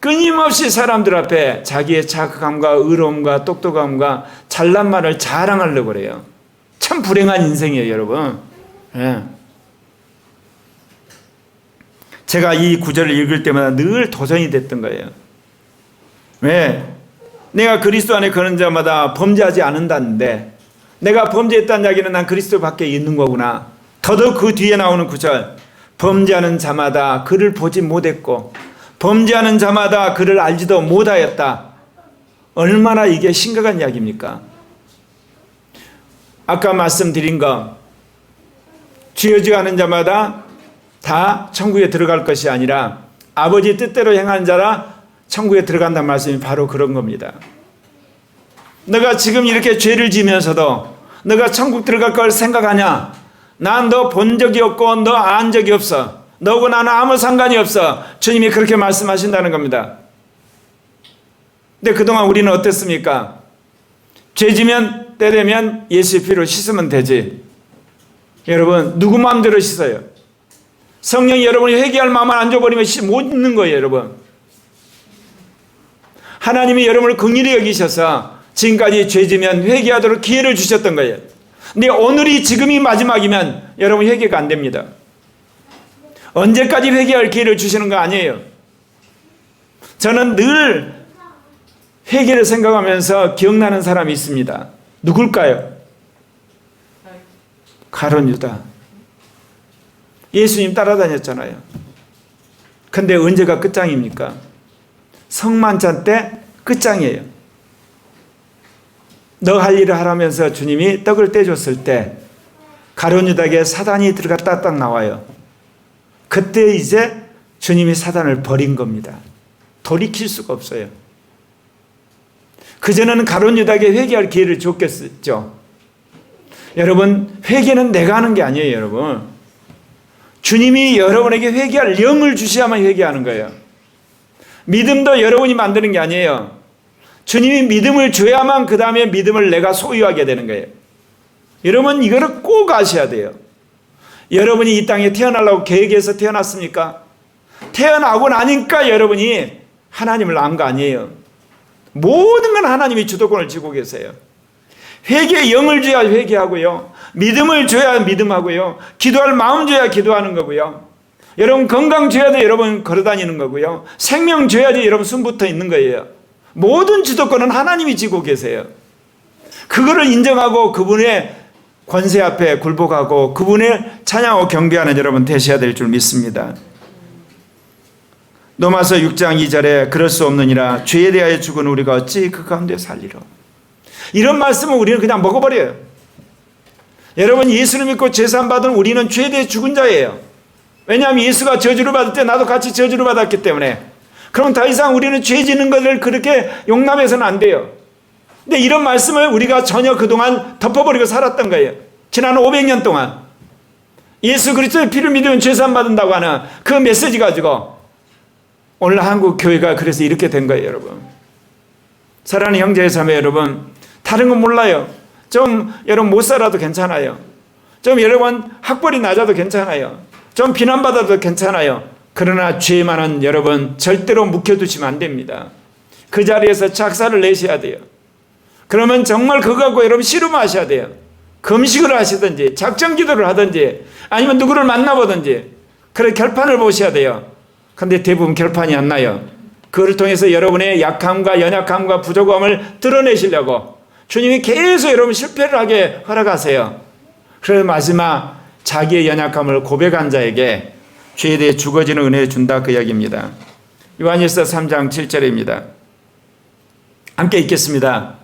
끊임없이 사람들 앞에 자기의 착함과 의로움과 똑똑함과 잘난 말을 자랑하려고 그래요. 참 불행한 인생이에요, 여러분. 제가 이 구절을 읽을 때마다 늘 도전이 됐던 거예요. 왜? 내가 그리스도 안에 거는 자마다 범죄하지 않는다는데 내가 범죄했다는 이야기는 난 그리스도 밖에 있는 거구나. 더더욱 그 뒤에 나오는 구절, 범죄하는 자마다 그를 보지 못했고 범죄하는 자마다 그를 알지도 못하였다. 얼마나 이게 심각한 이야기입니까? 아까 말씀드린 거, 죄지어 하는 자마다 다 천국에 들어갈 것이 아니라 아버지 뜻대로 행하는 자라 천국에 들어간다는 말씀이 바로 그런 겁니다. 너가 지금 이렇게 죄를 지면서도 너가 천국 들어갈 걸 생각하냐? 난 너 본 적이 없고 너 안 적이 없어. 너하고 나는 아무 상관이 없어. 주님이 그렇게 말씀하신다는 겁니다. 근데 그동안 우리는 어땠습니까? 죄 지면 때 되면 예수의 피로 씻으면 되지. 여러분, 누구 마음대로 씻어요? 성령이 여러분이 회개할 마음을 안 줘버리면 못 있는 거예요, 여러분. 하나님이 여러분을 긍휼히 여기셔서 지금까지 죄 지면 회개하도록 기회를 주셨던 거예요. 근데 오늘이 지금이 마지막이면 여러분 회개가 안 됩니다. 언제까지 회개할 기회를 주시는 거 아니에요. 저는 늘 회개를 생각하면서 기억나는 사람이 있습니다. 누굴까요? 가룟 유다. 예수님 따라다녔잖아요. 근데 언제가 끝장입니까? 성만찬 때 끝장이에요. 너 할 일을 하라면서 주님이 떡을 떼줬을 때 가룟 유다에게 사단이 들어갔다 딱 나와요. 그때 이제 주님이 사단을 버린 겁니다. 돌이킬 수가 없어요. 그전에는 가룟 유다에게 회개할 기회를 줬겠죠. 여러분, 회개는 내가 하는 게 아니에요, 여러분. 주님이 여러분에게 회개할 영을 주셔야만 회개하는 거예요. 믿음도 여러분이 만드는 게 아니에요. 주님이 믿음을 줘야만 그 다음에 믿음을 내가 소유하게 되는 거예요. 여러분, 이거를 꼭 아셔야 돼요. 여러분이 이 땅에 태어나려고 계획해서 태어났습니까? 태어나고 나니까 여러분이 하나님을 안 거 아니에요. 모든 건 하나님이 주도권을 쥐고 계세요. 회개의 영을 줘야 회개하고요. 믿음을 줘야 믿음하고요. 기도할 마음 줘야 기도하는 거고요. 여러분 건강 줘야지 여러분 걸어다니는 거고요. 생명 줘야지 여러분 숨부터 있는 거예요. 모든 주도권은 하나님이 쥐고 계세요. 그거를 인정하고 그분의 권세 앞에 굴복하고 그분의 찬양하고 경배하는 여러분 되셔야 될 줄 믿습니다. 로마서 6장 2절에 그럴 수 없느니라 죄에 대하여 죽은 우리가 어찌 그 가운데 살리러. 이런 말씀은 우리는 그냥 먹어버려요. 여러분, 예수를 믿고 제사함 받은 우리는 죄에 대해 죽은 자예요. 왜냐하면 예수가 저주를 받을 때 나도 같이 저주를 받았기 때문에. 그럼 더 이상 우리는 죄 지는 것을 그렇게 용납해서는 안 돼요. 근데 이런 말씀을 우리가 전혀 그동안 덮어버리고 살았던 거예요. 지난 500년 동안 예수 그리스도의 피를 믿으면 죄사함 받는다고 하는 그 메시지 가지고 오늘 한국 교회가 그래서 이렇게 된 거예요, 여러분. 사랑하는 형제 자매 여러분, 다른 건 몰라요. 좀 여러분 못 살아도 괜찮아요. 좀 여러분 학벌이 낮아도 괜찮아요. 좀 비난받아도 괜찮아요. 그러나 죄만은 여러분 절대로 묵혀두시면 안 됩니다. 그 자리에서 작사를 내셔야 돼요. 그러면 정말 그거 갖고 여러분 씨름하셔야 돼요. 금식을 하시든지 작정기도를 하든지 아니면 누구를 만나보든지 그래 결판을 보셔야 돼요. 근데 대부분 결판이 안 나요. 그걸 통해서 여러분의 약함과 연약함과 부족함을 드러내시려고 주님이 계속 여러분 실패를 하게 허락하세요. 그래서 마지막 자기의 연약함을 고백한 자에게 죄에 대해 죽어지는 은혜를 준다, 그 이야기입니다. 요한일서 3장 7절입니다. 함께 읽겠습니다.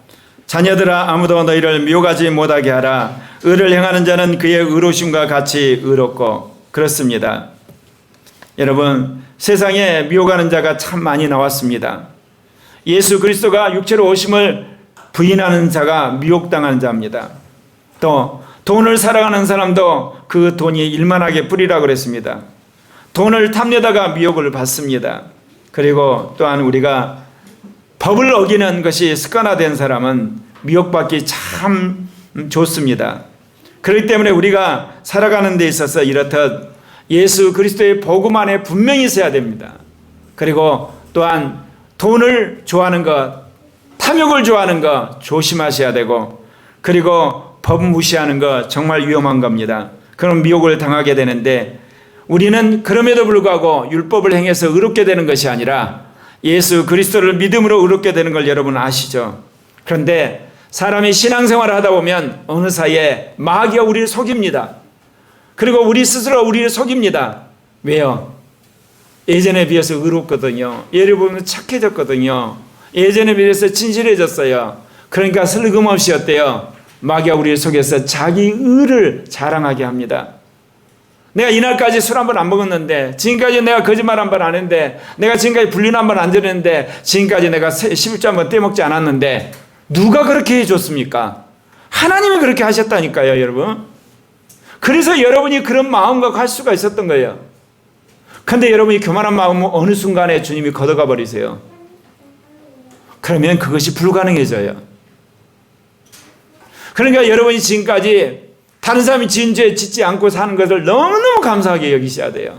자녀들아, 아무도 너희를 미혹하지 못하게 하라. 의를 행하는 자는 그의 의로심과 같이 의롭고. 그렇습니다. 여러분, 세상에 미혹하는 자가 참 많이 나왔습니다. 예수 그리스도가 육체로 오심을 부인하는 자가 미혹당하는 자입니다. 또 돈을 사랑하는 사람도 그 돈이 일만하게 뿌리라고 그랬습니다. 돈을 탐내다가 미혹을 받습니다. 그리고 또한 우리가 법을 어기는 것이 습관화된 사람은 미혹받기 참 좋습니다. 그렇기 때문에 우리가 살아가는 데 있어서 이렇듯 예수 그리스도의 복음 안에 분명히 있어야 됩니다. 그리고 또한 돈을 좋아하는 것, 탐욕을 좋아하는 것 조심하셔야 되고, 그리고 법 무시하는 것 정말 위험한 겁니다. 그럼 미혹을 당하게 되는데, 우리는 그럼에도 불구하고 율법을 행해서 의롭게 되는 것이 아니라 예수 그리스도를 믿음으로 의롭게 되는 걸 여러분 아시죠? 그런데 사람이 신앙생활을 하다 보면 어느 사이에 마귀가 우리를 속입니다. 그리고 우리 스스로 우리를 속입니다. 왜요? 예전에 비해서 의롭거든요. 예를 보면 착해졌거든요. 예전에 비해서 진실해졌어요. 그러니까 슬금없이 어때요? 마귀가 우리를 속여서 자기 의를 자랑하게 합니다. 내가 이날까지 술 한 번 안 먹었는데, 지금까지 내가 거짓말 한 번 안 했는데, 내가 지금까지 불륜 한 번 안 들었는데, 지금까지 내가 11조 한 번 떼먹지 않았는데, 누가 그렇게 해줬습니까? 하나님이 그렇게 하셨다니까요, 여러분. 그래서 여러분이 그런 마음과 갈 수가 있었던 거예요. 근데 여러분이 교만한 마음은 어느 순간에 주님이 걷어가 버리세요. 그러면 그것이 불가능해져요. 그러니까 여러분이 지금까지 다른 사람이 지은 죄 짓지 않고 사는 것을 너무너무 감사하게 여기셔야 돼요.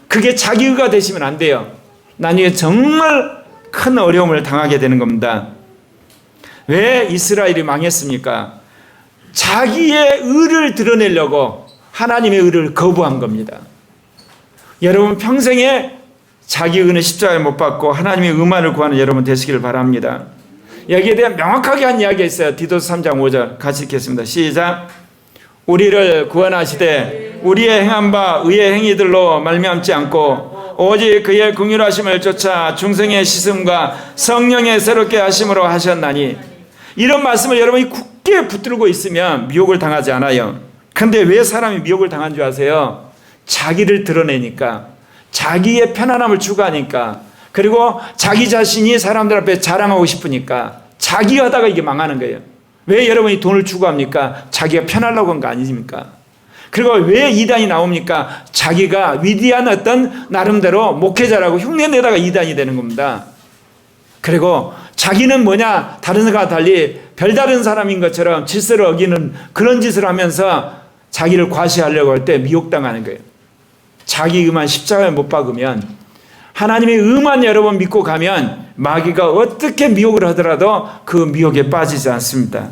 그게 자기의가 되시면 안 돼요. 나중에 정말 큰 어려움을 당하게 되는 겁니다. 왜 이스라엘이 망했습니까? 자기의 의를 드러내려고 하나님의 의를 거부한 겁니다. 여러분 평생에 자기 의는 십자가에 못 박고 하나님의 의만을 구하는 여러분 되시기를 바랍니다. 여기에 대한 명확하게 한 이야기가 있어요. 디도서 3장 5절 같이 읽겠습니다. 시작. 우리를 구원하시되 우리의 행한 바 의의 행위들로 말미암지 않고 오직 그의 긍휼하심을 쫓아 중생의 씻음과 성령의 새롭게 하심으로 하셨나니, 이런 말씀을 여러분이 굳게 붙들고 있으면 미혹을 당하지 않아요. 근데 왜 사람이 미혹을 당한 줄 아세요? 자기를 드러내니까, 자기의 편안함을 추구하니까, 그리고 자기 자신이 사람들 앞에 자랑하고 싶으니까 자기가 하다가 이게 망하는 거예요. 왜 여러분이 돈을 추구합니까? 자기가 편하려고 한 거 아닙니까? 그리고 왜 이단이 나옵니까? 자기가 위대한 어떤 나름대로 목회자라고 흉내내다가 이단이 되는 겁니다. 그리고 자기는 뭐냐? 다른 사람과 달리 별다른 사람인 것처럼 질서를 어기는 그런 짓을 하면서 자기를 과시하려고 할 때 미혹당하는 거예요. 자기 의만 십자가에 못 박으면, 하나님의 의만 여러분 믿고 가면 마귀가 어떻게 미혹을 하더라도 그 미혹에 빠지지 않습니다.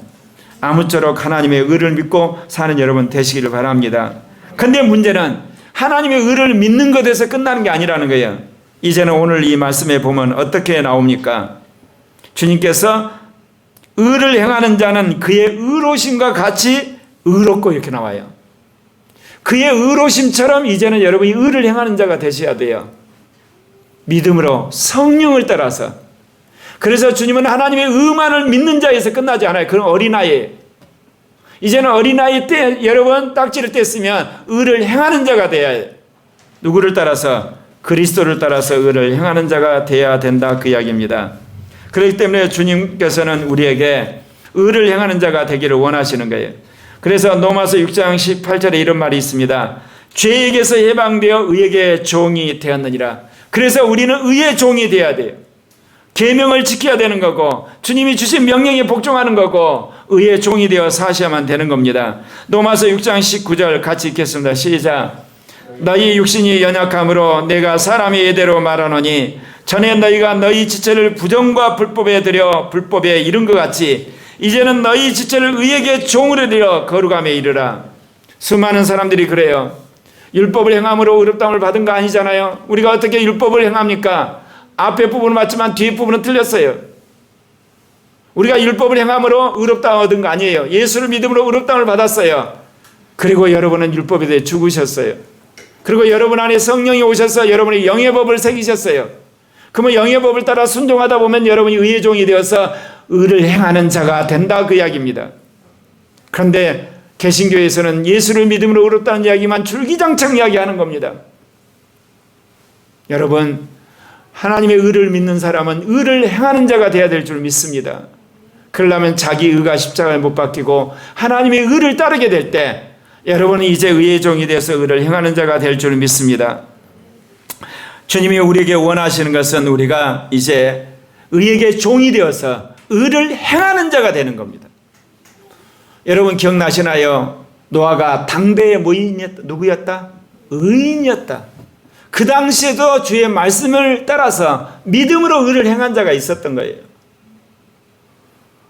아무쪼록 하나님의 의를 믿고 사는 여러분 되시기를 바랍니다. 그런데 문제는 하나님의 의를 믿는 것에서 끝나는 게 아니라는 거예요. 이제는 오늘 이 말씀에 보면 어떻게 나옵니까? 주님께서 의를 행하는 자는 그의 의로심과 같이 의롭고 이렇게 나와요. 그의 의로심처럼 이제는 여러분이 의를 행하는 자가 되셔야 돼요. 믿음으로 성령을 따라서. 그래서 주님은 하나님의 의만을 믿는 자에서 끝나지 않아요. 그런 어린아이. 이제는 어린아이 때 여러분 딱지를 뗐으면 의를 행하는 자가 돼야 해요. 누구를 따라서? 그리스도를 따라서 의를 행하는 자가 돼야 된다, 그 이야기입니다. 그렇기 때문에 주님께서는 우리에게 의를 행하는 자가 되기를 원하시는 거예요. 그래서 로마서 6장 18절에 이런 말이 있습니다. 죄에게서 해방되어 의에게 종이 되었느니라. 그래서 우리는 의의 종이 되어야 돼요. 계명을 지켜야 되는 거고, 주님이 주신 명령에 복종하는 거고, 의의 종이 되어 사셔야만 되는 겁니다. 로마서 6장 19절 같이 읽겠습니다. 시작. 너희 육신이 연약함으로 내가 사람의 예대로 말하노니, 전에 너희가 너희 지체를 부정과 불법에 들여 불법에 이른 것 같이 이제는 너희 지체를 의에게 종으로 들여 거룩함에 이르라. 수많은 사람들이 그래요. 율법을 행함으로 의롭다함을 받은 거 아니잖아요. 우리가 어떻게 율법을 행합니까? 앞에 부분은 맞지만 뒤에 부분은 틀렸어요. 우리가 율법을 행함으로 의롭다함을 얻은 거 아니에요. 예수를 믿음으로 의롭다함을 받았어요. 그리고 여러분은 율법에 대해 죽으셨어요. 그리고 여러분 안에 성령이 오셔서 여러분의 영의 법을 새기셨어요. 그러면 영의 법을 따라 순종하다 보면 여러분이 의의 종이 되어서 의를 행하는 자가 된다, 그 이야기입니다. 그런데 개신교에서는 예수를 믿음으로 의롭다는 이야기만 줄기장창 이야기하는 겁니다. 여러분, 하나님의 의를 믿는 사람은 의를 행하는 자가 되어야 될 줄 믿습니다. 그러려면 자기 의가 십자가에 못 박히고 하나님의 의를 따르게 될 때 여러분은 이제 의의 종이 되어서 의를 행하는 자가 될 줄 믿습니다. 주님이 우리에게 원하시는 것은 우리가 이제 의에게 종이 되어서 의를 행하는 자가 되는 겁니다. 여러분 기억나시나요? 노아가 당대의 뭐인이었다? 누구였다? 의인이었다. 그 당시에도 주의 말씀을 따라서 믿음으로 의를 행한 자가 있었던 거예요.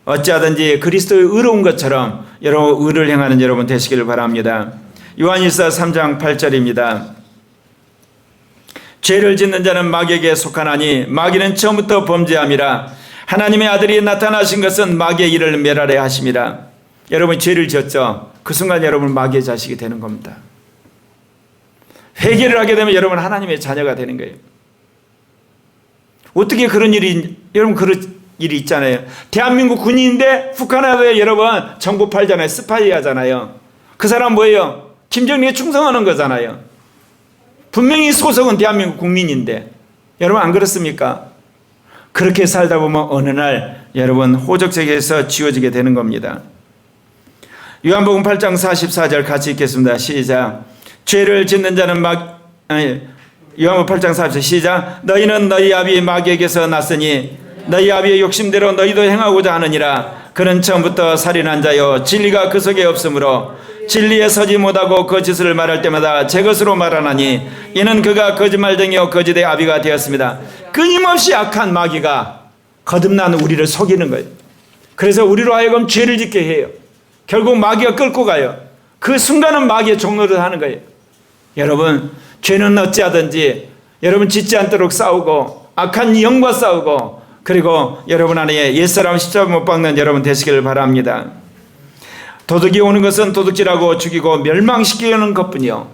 어찌하든지 그리스도의 의로운 것처럼 여러분 의를 행하는 여러분 되시기를 바랍니다. 요한일서 3장 8절입니다. 죄를 짓는 자는 마귀에게 속하나니 마귀는 처음부터 범죄함이라. 하나님의 아들이 나타나신 것은 마귀의 일을 멸하려 하심이라. 여러분 죄를 지었죠. 그 순간 여러분 마귀의 자식이 되는 겁니다. 회개를 하게 되면 여러분 하나님의 자녀가 되는 거예요. 어떻게 그런 일이, 여러분 그런 일이 있잖아요. 대한민국 군인인데 북한에 여러분 정보 팔잖아요. 스파이 하잖아요. 그 사람 뭐예요? 김정일에 충성하는 거잖아요. 분명히 소속은 대한민국 국민인데 여러분 안 그렇습니까? 그렇게 살다 보면 어느 날 여러분 호적색에서 지워지게 되는 겁니다. 요한복음 8장 44절 같이 읽겠습니다. 시작. 죄를 짓는 자는 요한복음 8장 44절 시작. 너희는 너희 아비 마귀에게서 났으니 너희 아비의 욕심대로 너희도 행하고자 하느니라. 그는 처음부터 살인한 자요 진리가 그 속에 없으므로 진리에 서지 못하고 거짓을 말할 때마다 제 것으로 말하나니 이는 그가 거짓말쟁이요 거짓의 아비가 되었습니다. 끊임없이 악한 마귀가 거듭난 우리를 속이는 거예요. 그래서 우리로 하여금 죄를 짓게 해요. 결국 마귀가 끌고 가요. 그 순간은 마귀의 종노릇을 하는 거예요. 여러분 죄는 어찌하든지 여러분 짓지 않도록 싸우고 악한 영과 싸우고 그리고 여러분 안에 옛사람 십자가 못 박는 여러분 되시기를 바랍니다. 도둑이 오는 것은 도둑질하고 죽이고 멸망시키려는 것뿐이요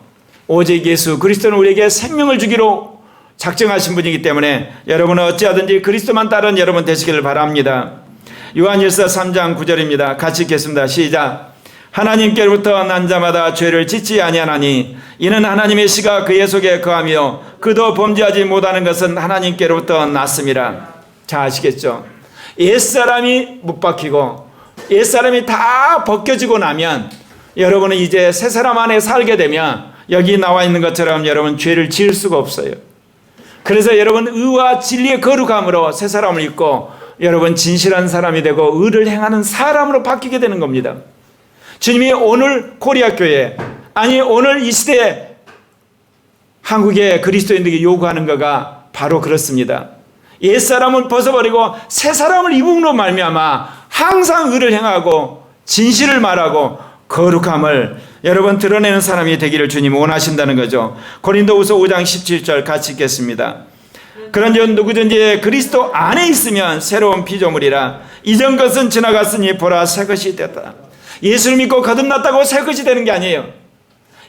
오직 예수 그리스도는 우리에게 생명을 주기로 작정하신 분이기 때문에 여러분은 어찌하든지 그리스도만 따른 여러분 되시기를 바랍니다. 요한일서 3장 9절입니다. 같이 읽겠습니다. 시작. 하나님께로부터 난 자마다 죄를 짓지 아니하나니 이는 하나님의 씨가 그의 속에 거하며 그도 범죄하지 못하는 것은 하나님께로부터 났음이라. 자 아시겠죠? 옛사람이 못 박히고 옛사람이 다 벗겨지고 나면 여러분은 이제 새 사람 안에 살게 되면 여기 나와 있는 것처럼 여러분 죄를 지을 수가 없어요. 그래서 여러분 의와 진리의 거룩함으로 새 사람을 입고 여러분 진실한 사람이 되고 의를 행하는 사람으로 바뀌게 되는 겁니다. 주님이 오늘 코리아 교회 아니 오늘 이 시대에 한국의 그리스도인들에게 요구하는 거가 바로 그렇습니다. 옛사람을 벗어버리고 새 사람을 입음으로 말미암아 항상 의를 행하고 진실을 말하고 거룩함을 여러분 드러내는 사람이 되기를 주님 원하신다는 거죠. 고린도후서 5장 17절 같이 읽겠습니다. 그런즉 누구든지 그리스도 안에 있으면 새로운 피조물이라. 이전 것은 지나갔으니 보라 새 것이 됐다. 예수를 믿고 거듭났다고 새 것이 되는 게 아니에요.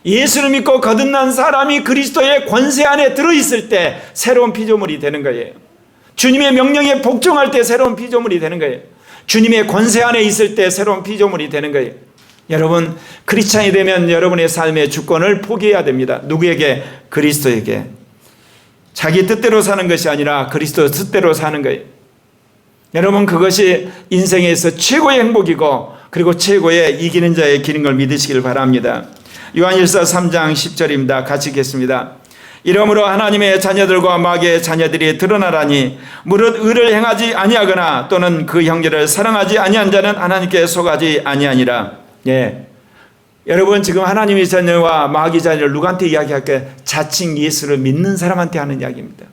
예수를 믿고 거듭난 사람이 그리스도의 권세 안에 들어있을 때 새로운 피조물이 되는 거예요. 주님의 명령에 복종할 때 새로운 피조물이 되는 거예요. 주님의 권세 안에 있을 때 새로운 피조물이 되는 거예요. 여러분 크리스찬이 되면 여러분의 삶의 주권을 포기해야 됩니다. 누구에게? 그리스도에게. 자기 뜻대로 사는 것이 아니라 그리스도 뜻대로 사는 거예요. 여러분 그것이 인생에서 최고의 행복이고 그리고 최고의 이기는 자의 길인 걸 믿으시길 바랍니다. 요한일서 3장 10절입니다. 같이 읽겠습니다. 이러므로 하나님의 자녀들과 마귀의 자녀들이 드러나라니 무릇 의를 행하지 아니하거나 또는 그 형제를 사랑하지 아니한 자는 하나님께 속하지 아니하니라. 예. 여러분 지금 하나님의 자녀와 마귀 자녀를 누구한테 이야기할까요? 자칭 예수를 믿는 사람한테 하는 이야기입니다.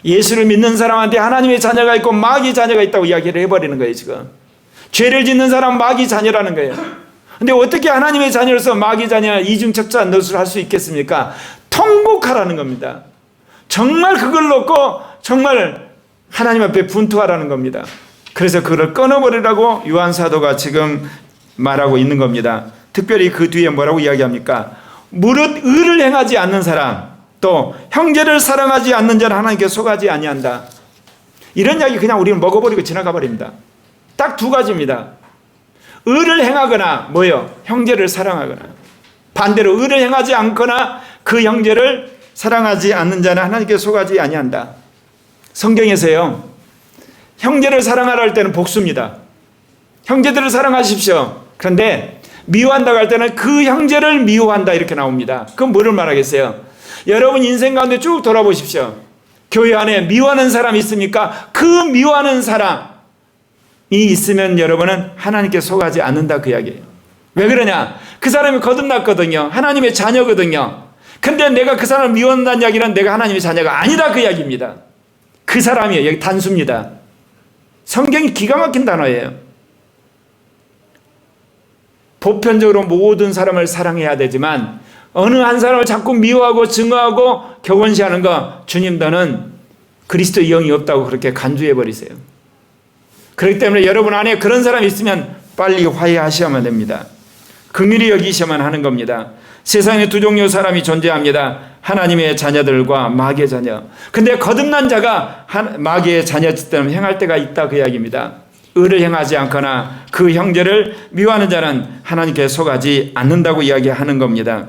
예수를 믿는 사람한테 하나님의 자녀가 있고 마귀 자녀가 있다고 이야기를 해버리는 거예요. 지금 죄를 짓는 사람은 마귀 자녀라는 거예요. 근데 어떻게 하나님의 자녀로서 마귀 자녀 이중첩자 노릇을 할 수 있겠습니까? 통곡하라는 겁니다. 정말 그걸 놓고 정말 하나님 앞에 분투하라는 겁니다. 그래서 그걸 끊어버리라고 요한 사도가 지금 말하고 있는 겁니다. 특별히 그 뒤에 뭐라고 이야기합니까? 무릇 의를 행하지 않는 사람 또 형제를 사랑하지 않는 자는 하나님께 속하지 아니한다. 이런 이야기 그냥 우리는 먹어버리고 지나가 버립니다. 딱 두 가지입니다. 의를 행하거나 뭐요? 형제를 사랑하거나 반대로 의를 행하지 않거나 그 형제를 사랑하지 않는 자는 하나님께 속하지 아니한다. 성경에서요, 형제를 사랑하라 할 때는 복수입니다. 형제들을 사랑하십시오. 그런데 미워한다고 할 때는 그 형제를 미워한다 이렇게 나옵니다. 그건 뭐를 말하겠어요? 여러분 인생 가운데 쭉 돌아보십시오. 교회 안에 미워하는 사람이 있습니까? 그 미워하는 사람이 있으면 여러분은 하나님께 속하지 않는다 그 이야기예요. 왜 그러냐? 그 사람이 거듭났거든요. 하나님의 자녀거든요. 근데 내가 그 사람을 미워한다는 이야기는 내가 하나님의 자녀가 아니다 그 이야기입니다. 그 사람이에요. 여기 단수입니다. 성경이 기가 막힌 단어예요. 보편적으로 모든 사람을 사랑해야 되지만 어느 한 사람을 자꾸 미워하고 증오하고 격언시하는 거, 주님 너는 그리스도의 영이 없다고 그렇게 간주해 버리세요. 그렇기 때문에 여러분 안에 그런 사람이 있으면 빨리 화해하셔야만 됩니다. 긍휼히 여기셔야만 하는 겁니다. 세상에 두 종류의 사람이 존재합니다. 하나님의 자녀들과 마귀의 자녀. 근데 거듭난 자가 마귀의 자녀처럼 행할 때가 있다 그 이야기입니다. 의를 행하지 않거나 그 형제를 미워하는 자는 하나님께 속하지 않는다고 이야기하는 겁니다.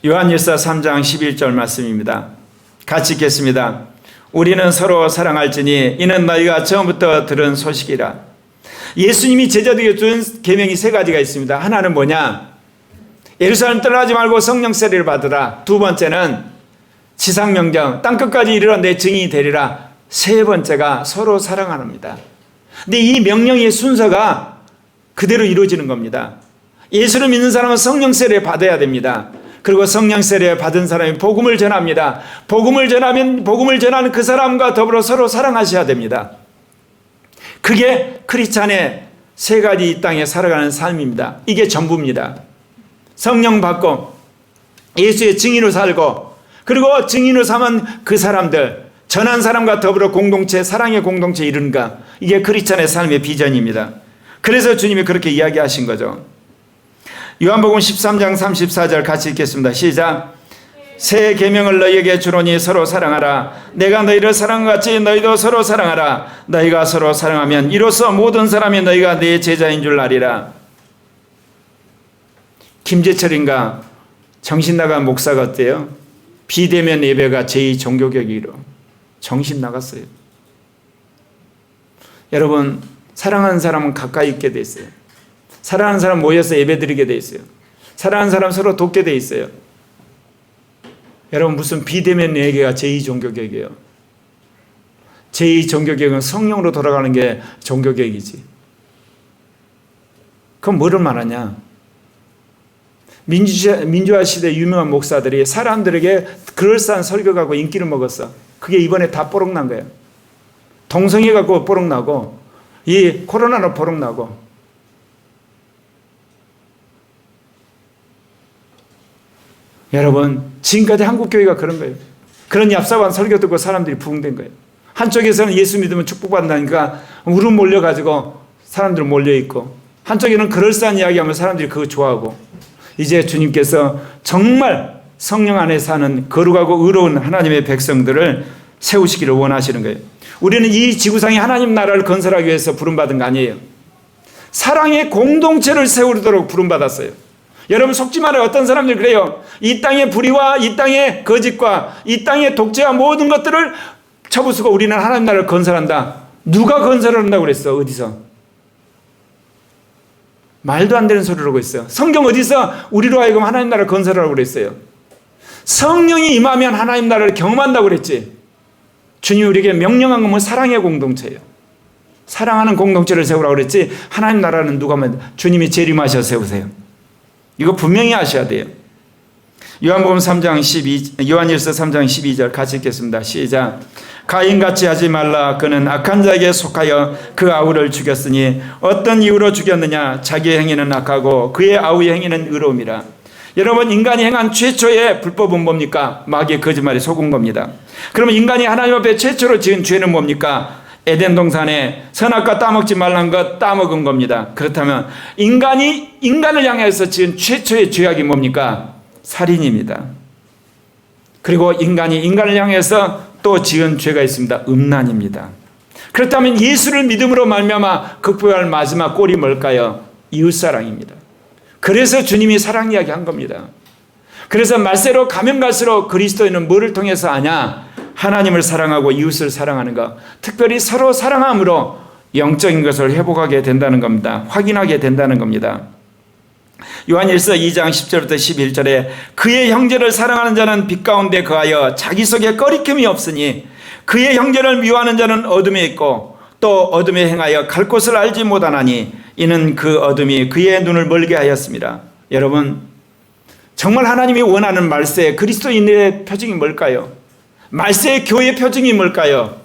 요한일서 3장 11절 말씀입니다. 같이 읽겠습니다. 우리는 서로 사랑할지니 이는 너희가 처음부터 들은 소식이라. 예수님이 제자들에게 준 계명이 세 가지가 있습니다. 하나는 뭐냐? 예루살렘 떠나지 말고 성령 세례를 받으라. 두 번째는 지상명령, 땅끝까지 이르러 내 증인이 되리라. 세 번째가 서로 사랑하랍니다. 근데 이 명령의 순서가 그대로 이루어지는 겁니다. 예수를 믿는 사람은 성령 세례 받아야 됩니다. 그리고 성령 세례 받은 사람이 복음을 전합니다. 복음을 전하는 그 사람과 더불어 서로 사랑하셔야 됩니다. 그게 크리스찬의 세 가지 이 땅에 살아가는 삶입니다. 이게 전부입니다. 성령 받고 예수의 증인으로 살고 그리고 증인으로 삼은 그 사람들, 전한 사람과 더불어 공동체, 사랑의 공동체 이루는가, 이게 크리스찬의 삶의 비전입니다. 그래서 주님이 그렇게 이야기하신 거죠. 요한복음 13장 34절 같이 읽겠습니다. 시작. 새 계명을 너희에게 주노니 서로 사랑하라. 내가 너희를 사랑한 같이 너희도 서로 사랑하라. 너희가 서로 사랑하면 이로써 모든 사람이 너희가 내 제자인 줄 아리라. 김재철인가 정신 나간 목사가 어때요? 비대면 예배가 제2종교개혁이로 정신 나갔어요. 여러분, 사랑하는 사람은 가까이 있게 돼 있어요. 사랑하는 사람 모여서 예배 드리게 돼 있어요. 사랑하는 사람 서로 돕게 돼 있어요. 여러분, 무슨 비대면 예배가 제2종교개혁이에요. 제2종교개혁은 성령으로 돌아가는 게 종교개혁이지. 그럼 뭐를 말하냐? 민주화 시대 유명한 목사들이 사람들에게 그럴싸한 설교하고 인기를 먹었어. 그게 이번에 다 뽀록난 거예요. 동성애 갖고 뽀록나고 이 코로나로 뽀록나고. 여러분, 지금까지 한국교회가 그런 거예요. 그런 얍삽한 설교 듣고 사람들이 부흥된 거예요. 한쪽에서는 예수 믿으면 축복받는다니까 우르 몰려가지고 사람들 몰려있고, 한쪽에는 그럴싸한 이야기하면 사람들이 그거 좋아하고, 이제 주님께서 정말 성령 안에 사는 거룩하고 의로운 하나님의 백성들을 세우시기를 원하시는 거예요. 우리는 이 지구상에 하나님 나라를 건설하기 위해서 부름받은 거 아니에요. 사랑의 공동체를 세우도록 부름받았어요. 여러분, 속지 말아요. 어떤 사람들 그래요. 이 땅의 불의와 이 땅의 거짓과 이 땅의 독재와 모든 것들을 쳐부수고 우리는 하나님 나라를 건설한다. 누가 건설한다고 그랬어? 어디서? 말도 안 되는 소리를 하고 있어요. 성경 어디서 우리로 하여금 하나님 나라를 건설하라고 그랬어요? 성령이 임하면 하나님 나라를 경험한다고 그랬지. 주님이 우리에게 명령한 건 뭐 사랑의 공동체예요. 사랑하는 공동체를 세우라고 그랬지, 하나님 나라는 누가 하면 주님이 재림하셔서 세우세요. 이거 분명히 아셔야 돼요. 요한일서 3장 12절 같이 읽겠습니다. 시작. 가인같이 하지 말라. 그는 악한 자에게 속하여 그 아우를 죽였으니 어떤 이유로 죽였느냐? 자기의 행위는 악하고 그의 아우의 행위는 의로움이라. 여러분, 인간이 행한 최초의 불법은 뭡니까? 마귀의 거짓말에 속은 겁니다. 그러면 인간이 하나님 앞에 최초로 지은 죄는 뭡니까? 에덴 동산에 선악과 따먹지 말란 것 따먹은 겁니다. 그렇다면 인간이 인간을 향해서 지은 최초의 죄악이 뭡니까? 살인입니다. 그리고 인간이 인간을 향해서 또 지은 죄가 있습니다. 음란입니다. 그렇다면 예수를 믿음으로 말미암아 극복할 마지막 꼴이 뭘까요? 이웃사랑입니다. 그래서 주님이 사랑 이야기 한 겁니다. 그래서 말세로 가면 갈수록 그리스도인은 뭐를 통해서 아냐? 하나님을 사랑하고 이웃을 사랑하는 것, 특별히 서로 사랑함으로 영적인 것을 회복하게 된다는 겁니다. 확인하게 된다는 겁니다. 요한일서 2장 10절부터 11절에 그의 형제를 사랑하는 자는 빛 가운데 거하여 자기 속에 꺼리낌이 없으니 그의 형제를 미워하는 자는 어둠에 있고 또 어둠에 행하여 갈 곳을 알지 못하나니 이는 그 어둠이 그의 눈을 멀게 하였습니다. 여러분, 정말 하나님이 원하는 말세 그리스도인의 표징이 뭘까요? 말세의 교회의 표징이 뭘까요?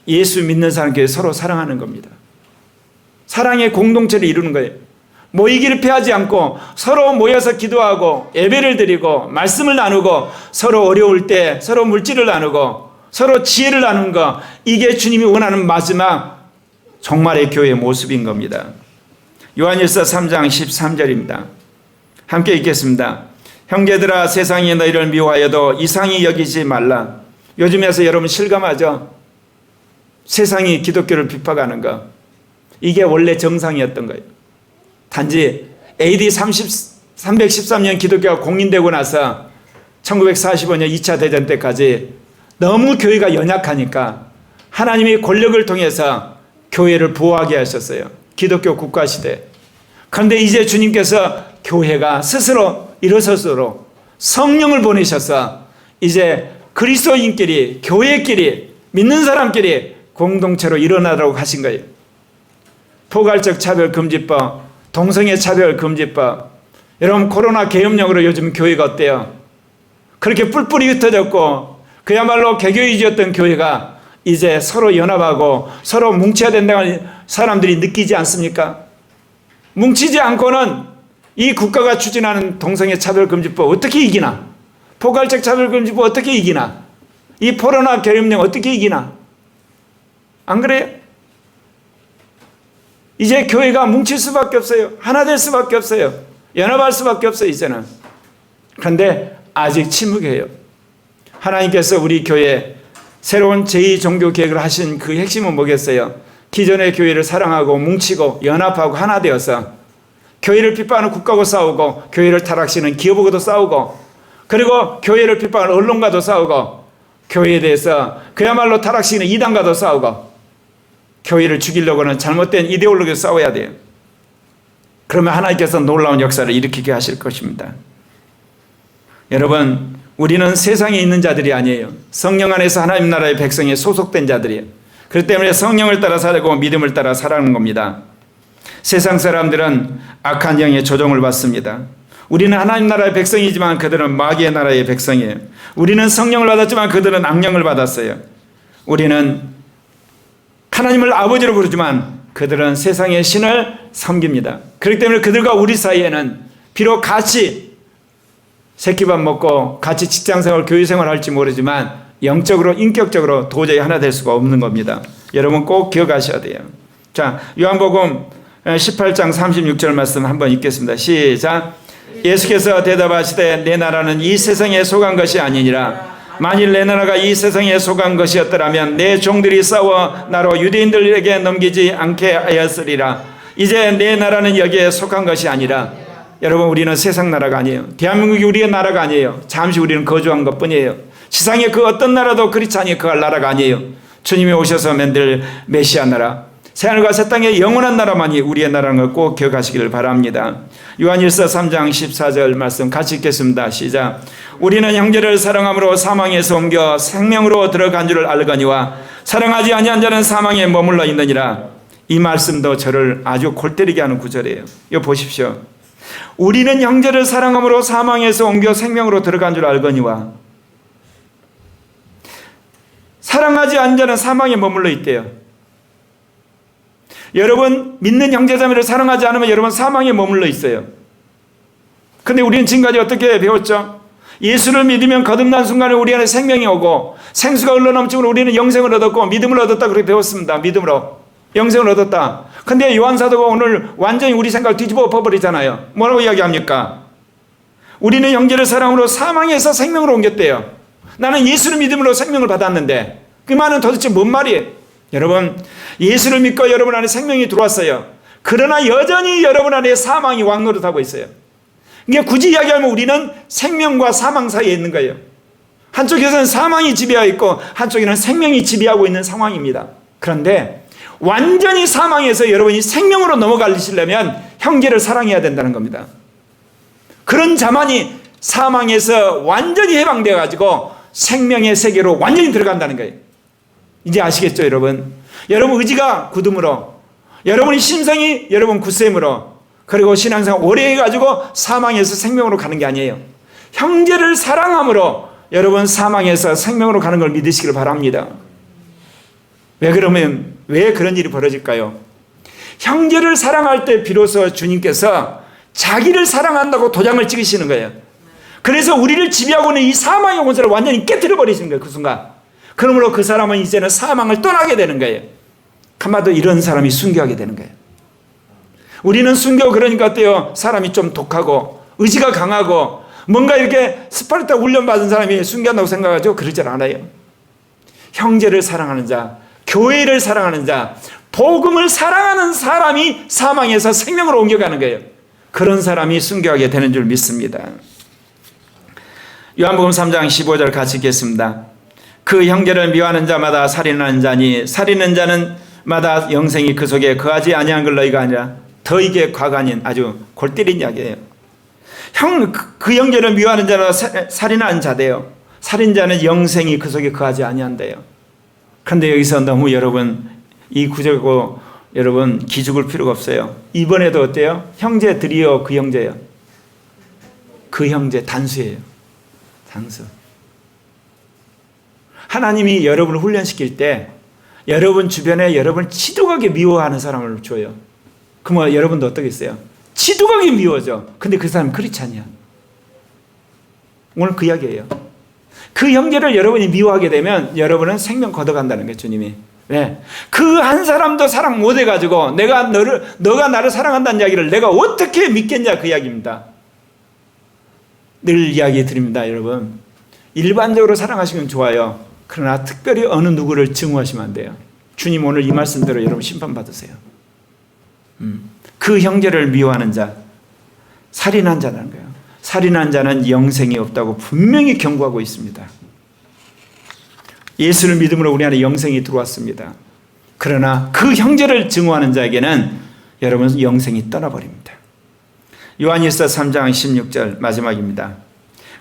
예수 믿는 사람끼리 서로 사랑하는 겁니다. 사랑의 공동체를 이루는 거예요. 모이기를 피하지 않고 서로 모여서 기도하고 예배를 드리고 말씀을 나누고 서로 어려울 때 서로 물질을 나누고 서로 지혜를 나누는 것, 이게 주님이 원하는 마지막 종말의 교회의 모습인 겁니다. 요한일서 3장 13절입니다. 함께 읽겠습니다. 형제들아, 세상이 너희를 미워하여도 이상히 여기지 말라. 요즘에서 여러분 실감하죠? 세상이 기독교를 비판하는 거, 이게 원래 정상이었던 거예요. 단지 AD 313년 기독교가 공인되고 나서 1945년 2차 대전 때까지 너무 교회가 연약하니까 하나님이 권력을 통해서 교회를 보호하게 하셨어요. 기독교 국가시대. 그런데 이제 주님께서 교회가 스스로 일어서도록 성령을 보내셔서 이제 그리스도인끼리, 교회끼리, 믿는 사람끼리 공동체로 일어나도록 하신 거예요. 포괄적 차별금지법, 동성애 차별금지법. 여러분, 코로나 계엄령으로 요즘 교회가 어때요? 그렇게 뿔뿔이 흩어졌고 그야말로 개교이지였던 교회가 이제 서로 연합하고 서로 뭉쳐야 된다는 사람들이 느끼지 않습니까? 뭉치지 않고는 이 국가가 추진하는 동성애 차별금지법 어떻게 이기나? 포괄적 차별금지법 어떻게 이기나? 이 코로나 계엄령 어떻게 이기나? 안 그래요? 이제 교회가 뭉칠 수밖에 없어요. 하나 될 수밖에 없어요. 연합할 수밖에 없어요, 이제는. 그런데 아직 침묵해요. 하나님께서 우리 교회에 새로운 제2종교 계획을 하신 그 핵심은 뭐겠어요? 기존의 교회를 사랑하고 뭉치고 연합하고 하나 되어서 교회를 비판하는 국가하고 싸우고 교회를 타락시키는 기업하고도 싸우고 그리고 교회를 비판하는 언론과도 싸우고 교회에 대해서 그야말로 타락시키는 이단과도 싸우고 교회를 죽이려고는 잘못된 이데올로기로 싸워야 돼요. 그러면 하나님께서 놀라운 역사를 일으키게 하실 것입니다. 여러분, 우리는 세상에 있는 자들이 아니에요. 성령 안에서 하나님 나라의 백성에 소속된 자들이에요. 그렇기 때문에 성령을 따라 살고 믿음을 따라 살아가는 겁니다. 세상 사람들은 악한 영의 조종을 받습니다. 우리는 하나님 나라의 백성이지만 그들은 마귀의 나라의 백성이에요. 우리는 성령을 받았지만 그들은 악령을 받았어요. 우리는 하나님을 아버지로 부르지만 그들은 세상의 신을 섬깁니다. 그렇기 때문에 그들과 우리 사이에는 비록 같이 새끼밥 먹고 같이 직장생활, 교회생활 할지 모르지만 영적으로, 인격적으로 도저히 하나 될 수가 없는 겁니다. 여러분 꼭 기억하셔야 돼요. 자, 요한복음 18장 36절 말씀 한번 읽겠습니다. 시작. 예수께서 대답하시되 내 나라는 이 세상에 속한 것이 아니니라. 만일 내 나라가 이 세상에 속한 것이었더라면 내 종들이 싸워 나로 유대인들에게 넘기지 않게 하였으리라. 이제 내 나라는 여기에 속한 것이 아니라, 여러분, 우리는 세상 나라가 아니에요. 대한민국이 우리의 나라가 아니에요. 잠시 우리는 거주한 것뿐이에요. 세상의 그 어떤 나라도 그렇지 않게 그 나라가 아니에요. 주님이 오셔서 만들 메시아 나라, 새하늘과 새 땅의 영원한 나라만이 우리의 나라는 걸 꼭 기억하시기를 바랍니다. 요한일서 3장 14절 말씀 같이 읽겠습니다. 시작. 우리는 형제를 사랑함으로 사망에서 옮겨 생명으로 들어간 줄을 알거니와 사랑하지 아니한 자는 사망에 머물러 있느니라. 이 말씀도 저를 아주 골 때리게 하는 구절이에요. 이거 보십시오. 우리는 형제를 사랑함으로 사망에서 옮겨 생명으로 들어간 줄 알거니와 사랑하지 않은 자는 사망에 머물러 있대요. 여러분, 믿는 형제자매를 사랑하지 않으면 여러분 사망에 머물러 있어요. 근데 우리는 지금까지 어떻게 배웠죠? 예수를 믿으면 거듭난 순간에 우리 안에 생명이 오고 생수가 흘러넘치고 우리는 영생을 얻었고 믿음을 얻었다, 그렇게 배웠습니다. 믿음으로 영생을 얻었다. 근데 요한사도가 오늘 완전히 우리 생각을 뒤집어 엎어버리잖아요. 뭐라고 이야기합니까? 우리는 형제를 사랑으로 사망에서 생명으로 옮겼대요. 나는 예수를 믿음으로 생명을 받았는데 그 말은 도대체 뭔 말이에요? 여러분, 예수를 믿고 여러분 안에 생명이 들어왔어요. 그러나 여전히 여러분 안에 사망이 왕노릇하고 있어요. 이게 굳이 이야기하면 우리는 생명과 사망 사이에 있는 거예요. 한쪽에서는 사망이 지배하고 있고 한쪽에는 생명이 지배하고 있는 상황입니다. 그런데 완전히 사망에서 여러분이 생명으로 넘어가시려면 형제를 사랑해야 된다는 겁니다. 그런 자만이 사망에서 완전히 해방되어 가지고 생명의 세계로 완전히 들어간다는 거예요. 이제 아시겠죠, 여러분? 여러분 의지가 굳음으로, 여러분의 심성이 여러분 굳셈으로, 그리고 신앙생활 오래 해가지고 사망에서 생명으로 가는 게 아니에요. 형제를 사랑함으로 여러분 사망에서 생명으로 가는 걸 믿으시길 바랍니다. 왜 그런 일이 벌어질까요? 형제를 사랑할 때 비로소 주님께서 자기를 사랑한다고 도장을 찍으시는 거예요. 그래서 우리를 지배하고 있는 이 사망의 권세를 완전히 깨뜨려 버리시는 거예요, 그 순간. 그러므로 그 사람은 이제는 사망을 떠나게 되는 거예요. 한마디로 이런 사람이 순교하게 되는 거예요. 우리는 순교 그러니까 어때요? 사람이 좀 독하고 의지가 강하고 뭔가 이렇게 스파르타 훈련받은 사람이 순교한다고 생각하죠? 그러지 않아요. 형제를 사랑하는 자, 교회를 사랑하는 자, 복음을 사랑하는 사람이 사망에서 생명으로 옮겨가는 거예요. 그런 사람이 순교하게 되는 줄 믿습니다. 요한복음 3장 15절 같이 읽겠습니다. 그 형제를 미워하는 자마다 살인하는 자니 살인하는 자는 마다 영생이 그 속에 거하지 아니한 걸 너희가 아니라 더 이게 과관인 아주 골 때린 이야기예요. 그 형제를 미워하는 자는 살인하는 자대요. 살인자는 영생이 그 속에 거하지 아니한대요. 그런데 여기서 너무 여러분 이 구절고 여러분 기죽을 필요가 없어요. 이번에도 어때요? 형제들이요, 그 형제요. 그 형제 단수예요. 단수. 하나님이 여러분을 훈련시킬 때 여러분 주변에 여러분을 지독하게 미워하는 사람을 줘요. 그러면 여러분도 어떻겠어요? 지독하게 미워져. 근데 그 사람은 크리스찬이야. 오늘 그 이야기예요. 그 형제를 여러분이 미워하게 되면 여러분은 생명 걷어간다는 거예요, 주님이. 왜? 그 한 사람도 사랑 못 해가지고 너가 나를 사랑한다는 이야기를 내가 어떻게 믿겠냐, 그 이야기입니다. 늘 이야기 드립니다, 여러분. 일반적으로 사랑하시면 좋아요. 그러나 특별히 어느 누구를 증오하시면 안 돼요. 주님 오늘 이 말씀대로 여러분 심판받으세요. 그 형제를 미워하는 자, 살인한 자라는 거예요. 살인한 자는 영생이 없다고 분명히 경고하고 있습니다. 예수를 믿음으로 우리 안에 영생이 들어왔습니다. 그러나 그 형제를 증오하는 자에게는 여러분 영생이 떠나버립니다. 요한일서 3장 16절 마지막입니다.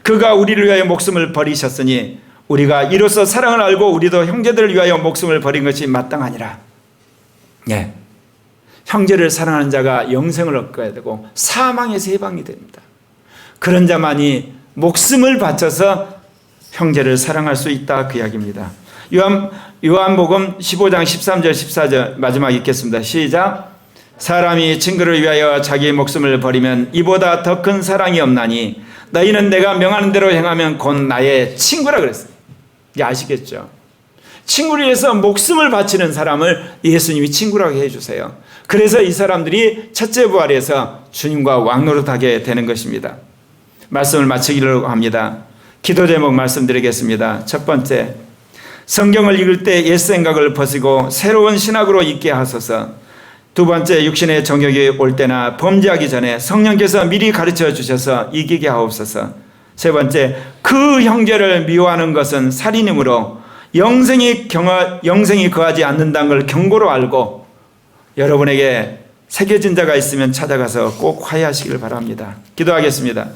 그가 우리를 위하여 목숨을 버리셨으니 우리가 이로써 사랑을 알고 우리도 형제들을 위하여 목숨을 버린 것이 마땅하니라. 예. 형제를 사랑하는 자가 영생을 얻게 되고 사망에서 해방이 됩니다. 그런 자만이 목숨을 바쳐서 형제를 사랑할 수 있다, 그 이야기입니다. 요한복음 15장 13절 14절 마지막 읽겠습니다. 시작. 사람이 친구를 위하여 자기의 목숨을 버리면 이보다 더 큰 사랑이 없나니 너희는 내가 명하는 대로 행하면 곧 나의 친구라 그랬어요. 이게 아시겠죠? 친구를 위해서 목숨을 바치는 사람을 예수님이 친구라고 해주세요. 그래서 이 사람들이 첫째 부활에서 주님과 왕노릇하게 되는 것입니다. 말씀을 마치기로 합니다. 기도 제목 말씀드리겠습니다. 첫 번째, 성경을 읽을 때 옛 생각을 벗고 새로운 신학으로 있게 하소서. 두 번째, 육신의 정욕이 올 때나 범죄하기 전에 성령께서 미리 가르쳐 주셔서 이기게 하옵소서. 세 번째, 그 형제를 미워하는 것은 살인이므로 영생이 거하지 않는다는 걸 경고로 알고 여러분에게 새겨진 자가 있으면 찾아가서 꼭 화해하시길 바랍니다. 기도하겠습니다.